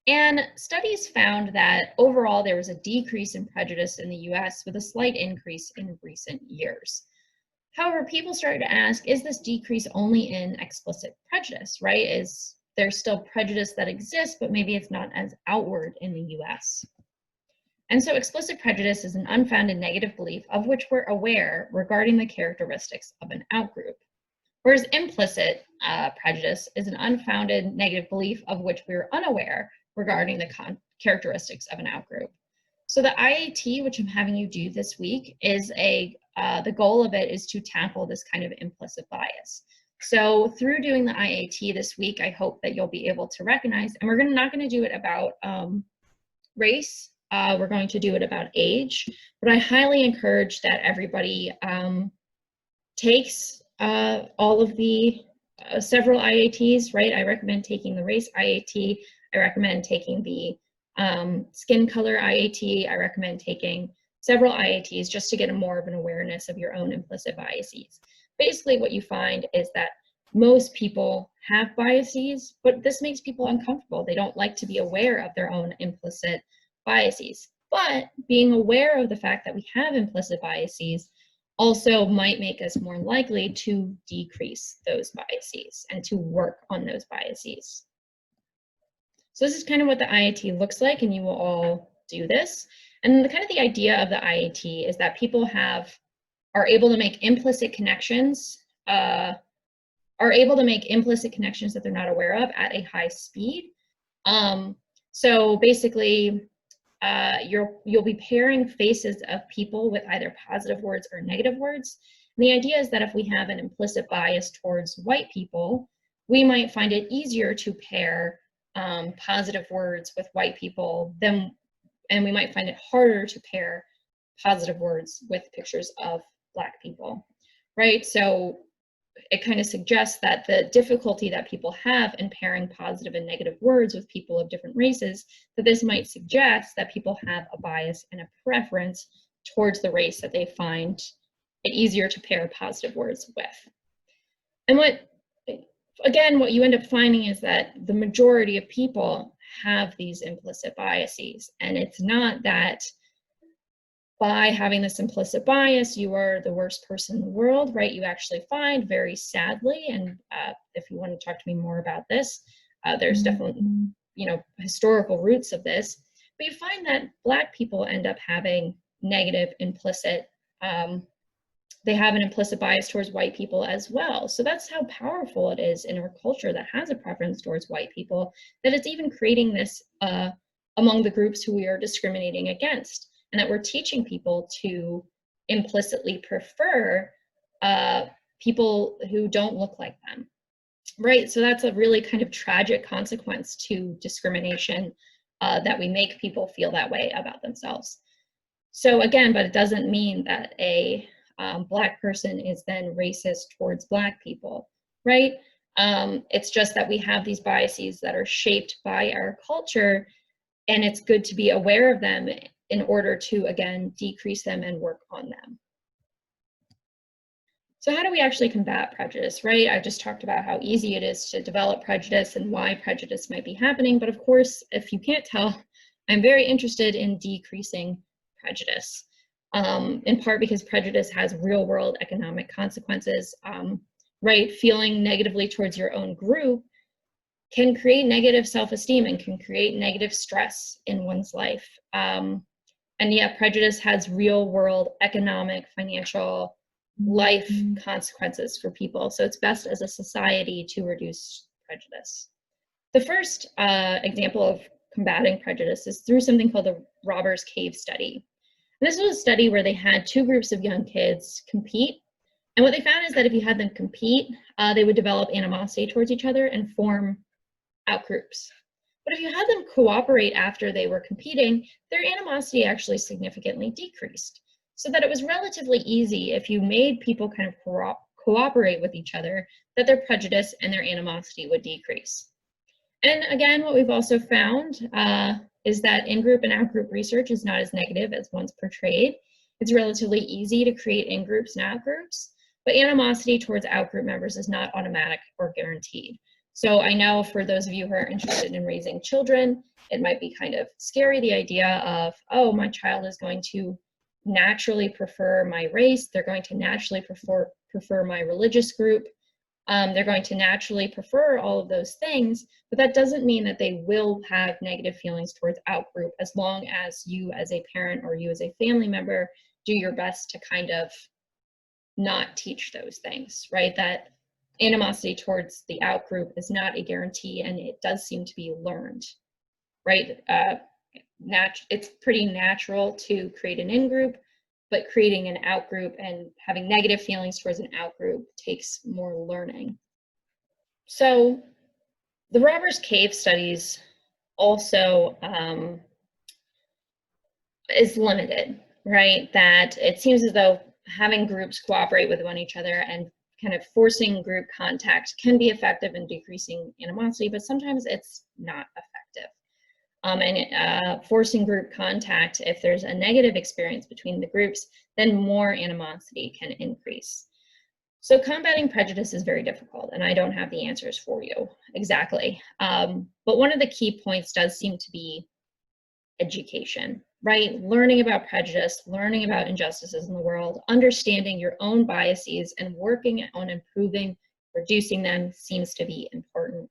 And studies found that overall there was a decrease in prejudice in the US with a slight increase in recent years. However, people started to ask, is this decrease only in explicit prejudice, right? Is there still prejudice that exists, but maybe it's not as outward in the US? And so explicit prejudice is an unfounded negative belief of which we're aware regarding the characteristics of an outgroup. Whereas implicit prejudice is an unfounded negative belief of which we're unaware regarding the characteristics of an outgroup. So the IAT, which I'm having you do this week, is the goal of it is to tackle this kind of implicit bias. So through doing the IAT this week, I hope that you'll be able to recognize, and we're not going to do it about race, we're going to do it about age, but I highly encourage that everybody takes all of the several IATs, right? I recommend taking the race IAT. I recommend taking the skin color IAT. I recommend taking several IATs just to get more of an awareness of your own implicit biases. Basically, what you find is that most people have biases, but this makes people uncomfortable. They don't like to be aware of their own implicit biases. But being aware of the fact that we have implicit biases also might make us more likely to decrease those biases and to work on those biases. So this is kind of what the IAT looks like, and you will all do this. And the idea of the IAT is that people are able to make implicit connections, that they're not aware of at a high speed. So basically, you'll be pairing faces of people with either positive words or negative words. And the idea is that if we have an implicit bias towards white people, we might find it easier to pair positive words with white people and we might find it harder to pair positive words with pictures of Black people, right? So it kind of suggests that the difficulty that people have in pairing positive and negative words with people of different races, that this might suggest that people have a bias and a preference towards the race that they find it easier to pair positive words with. And what you end up finding is that the majority of people have these implicit biases. And it's not that by having this implicit bias, you are the worst person in the world, right? You actually find, very sadly, and if you want to talk to me more about this, there's definitely, you know, historical roots of this, but you find that Black people end up having negative implicit, they have an implicit bias towards white people as well. So that's how powerful it is in our culture that has a preference towards white people, that it's even creating this among the groups who we are discriminating against, and that we're teaching people to implicitly prefer people who don't look like them, right? So that's a really kind of tragic consequence to discrimination, that we make people feel that way about themselves. So again, but it doesn't mean that a Black person is then racist towards Black people, right? It's just that we have these biases that are shaped by our culture, and it's good to be aware of them in order to, again, decrease them and work on them. So how do we actually combat prejudice, right? I just talked about how easy it is to develop prejudice and why prejudice might be happening, but of course, if you can't tell, I'm very interested in decreasing prejudice, in part because prejudice has real-world economic consequences, right? Feeling negatively towards your own group can create negative self-esteem and can create negative stress in one's life. And yet prejudice has real-world economic, financial, life consequences for people. So it's best as a society to reduce prejudice. The first example of combating prejudice is through something called the Robbers Cave study. And this was a study where they had two groups of young kids compete. And what they found is that if you had them compete, they would develop animosity towards each other and form outgroups. But if you had them cooperate after they were competing, their animosity actually significantly decreased. So that it was relatively easy, if you made people kind of cooperate with each other, that their prejudice and their animosity would decrease. And again, what we've also found is that in-group and out-group research is not as negative as once portrayed. It's relatively easy to create in-groups and out-groups, but animosity towards out-group members is not automatic or guaranteed. So I know for those of you who are interested in raising children, it might be kind of scary, the idea of, oh, my child is going to naturally prefer my race, they're going to naturally prefer my religious group, they're going to naturally prefer all of those things, but that doesn't mean that they will have negative feelings towards outgroup, as long as you as a parent or you as a family member do your best to kind of not teach those things, right? That animosity towards the outgroup is not a guarantee, and it does seem to be learned, right? It's pretty natural to create an in-group, but creating an out-group and having negative feelings towards an out-group takes more learning. So the Robbers Cave studies also is limited, right? That it seems as though having groups cooperate with one each other and kind of forcing group contact can be effective in decreasing animosity, but sometimes it's not effective. Forcing group contact, if there's a negative experience between the groups, then more animosity can increase. So combating prejudice is very difficult, and I don't have the answers for you exactly. But one of the key points does seem to be education, right? Learning about prejudice, learning about injustices in the world, understanding your own biases, and working on improving, reducing them seems to be important.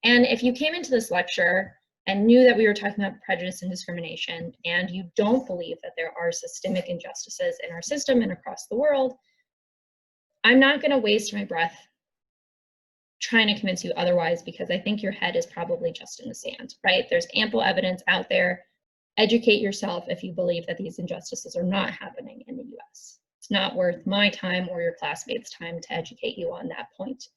And if you came into this lecture and knew that we were talking about prejudice and discrimination, and you don't believe that there are systemic injustices in our system and across the world, I'm not going to waste my breath trying to convince you otherwise, because I think your head is probably just in the sand, right? There's ample evidence out there. Educate yourself if you believe that these injustices are not happening in the US. It's not worth my time or your classmates' time to educate you on that point.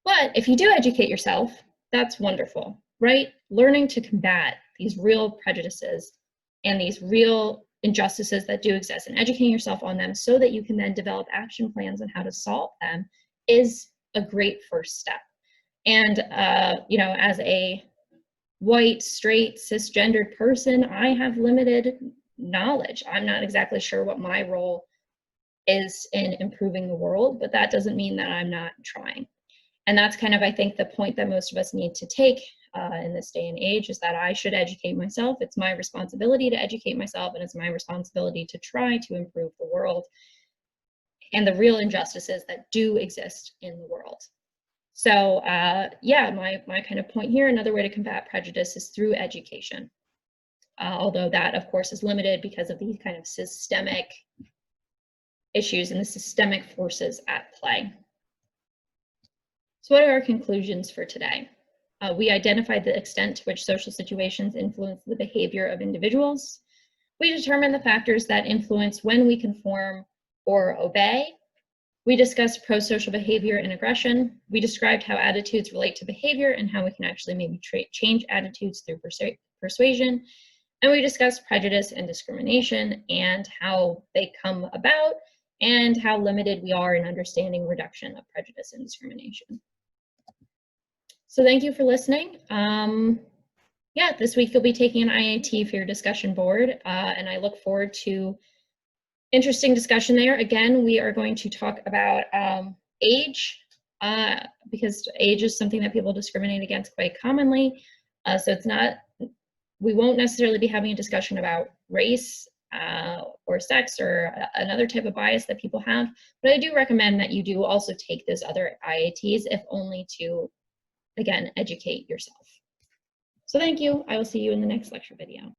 But if you do educate yourself, that's wonderful, right? Learning to combat these real prejudices and these real injustices that do exist, and educating yourself on them so that you can then develop action plans on how to solve them is a great first step. And, you know, as a white, straight, cisgendered person, I have limited knowledge. I'm not exactly sure what my role is in improving the world, but that doesn't mean that I'm not trying. And that's kind of, I think, the point that most of us need to take in this day and age is that I should educate myself. It's my responsibility to educate myself, and it's my responsibility to try to improve the world and the real injustices that do exist in the world. So yeah, my kind of point here, another way to combat prejudice is through education. Although that, of course, is limited because of these kind of systemic issues and the systemic forces at play. So what are our conclusions for today? We identified the extent to which social situations influence the behavior of individuals. We determined the factors that influence when we conform or obey. We discussed pro-social behavior and aggression. We described how attitudes relate to behavior and how we can actually maybe change attitudes through persuasion. And we discussed prejudice and discrimination and how they come about and how limited we are in understanding reduction of prejudice and discrimination. So thank you for listening. Yeah, this week you'll be taking an IAT for your discussion board, and I look forward to interesting discussion there. Again, we are going to talk about age, because age is something that people discriminate against quite commonly. So it's not, we won't necessarily be having a discussion about race or sex or another type of bias that people have, but I do recommend that you do also take those other IATs, if only to, again, educate yourself. So thank you. I will see you in the next lecture video.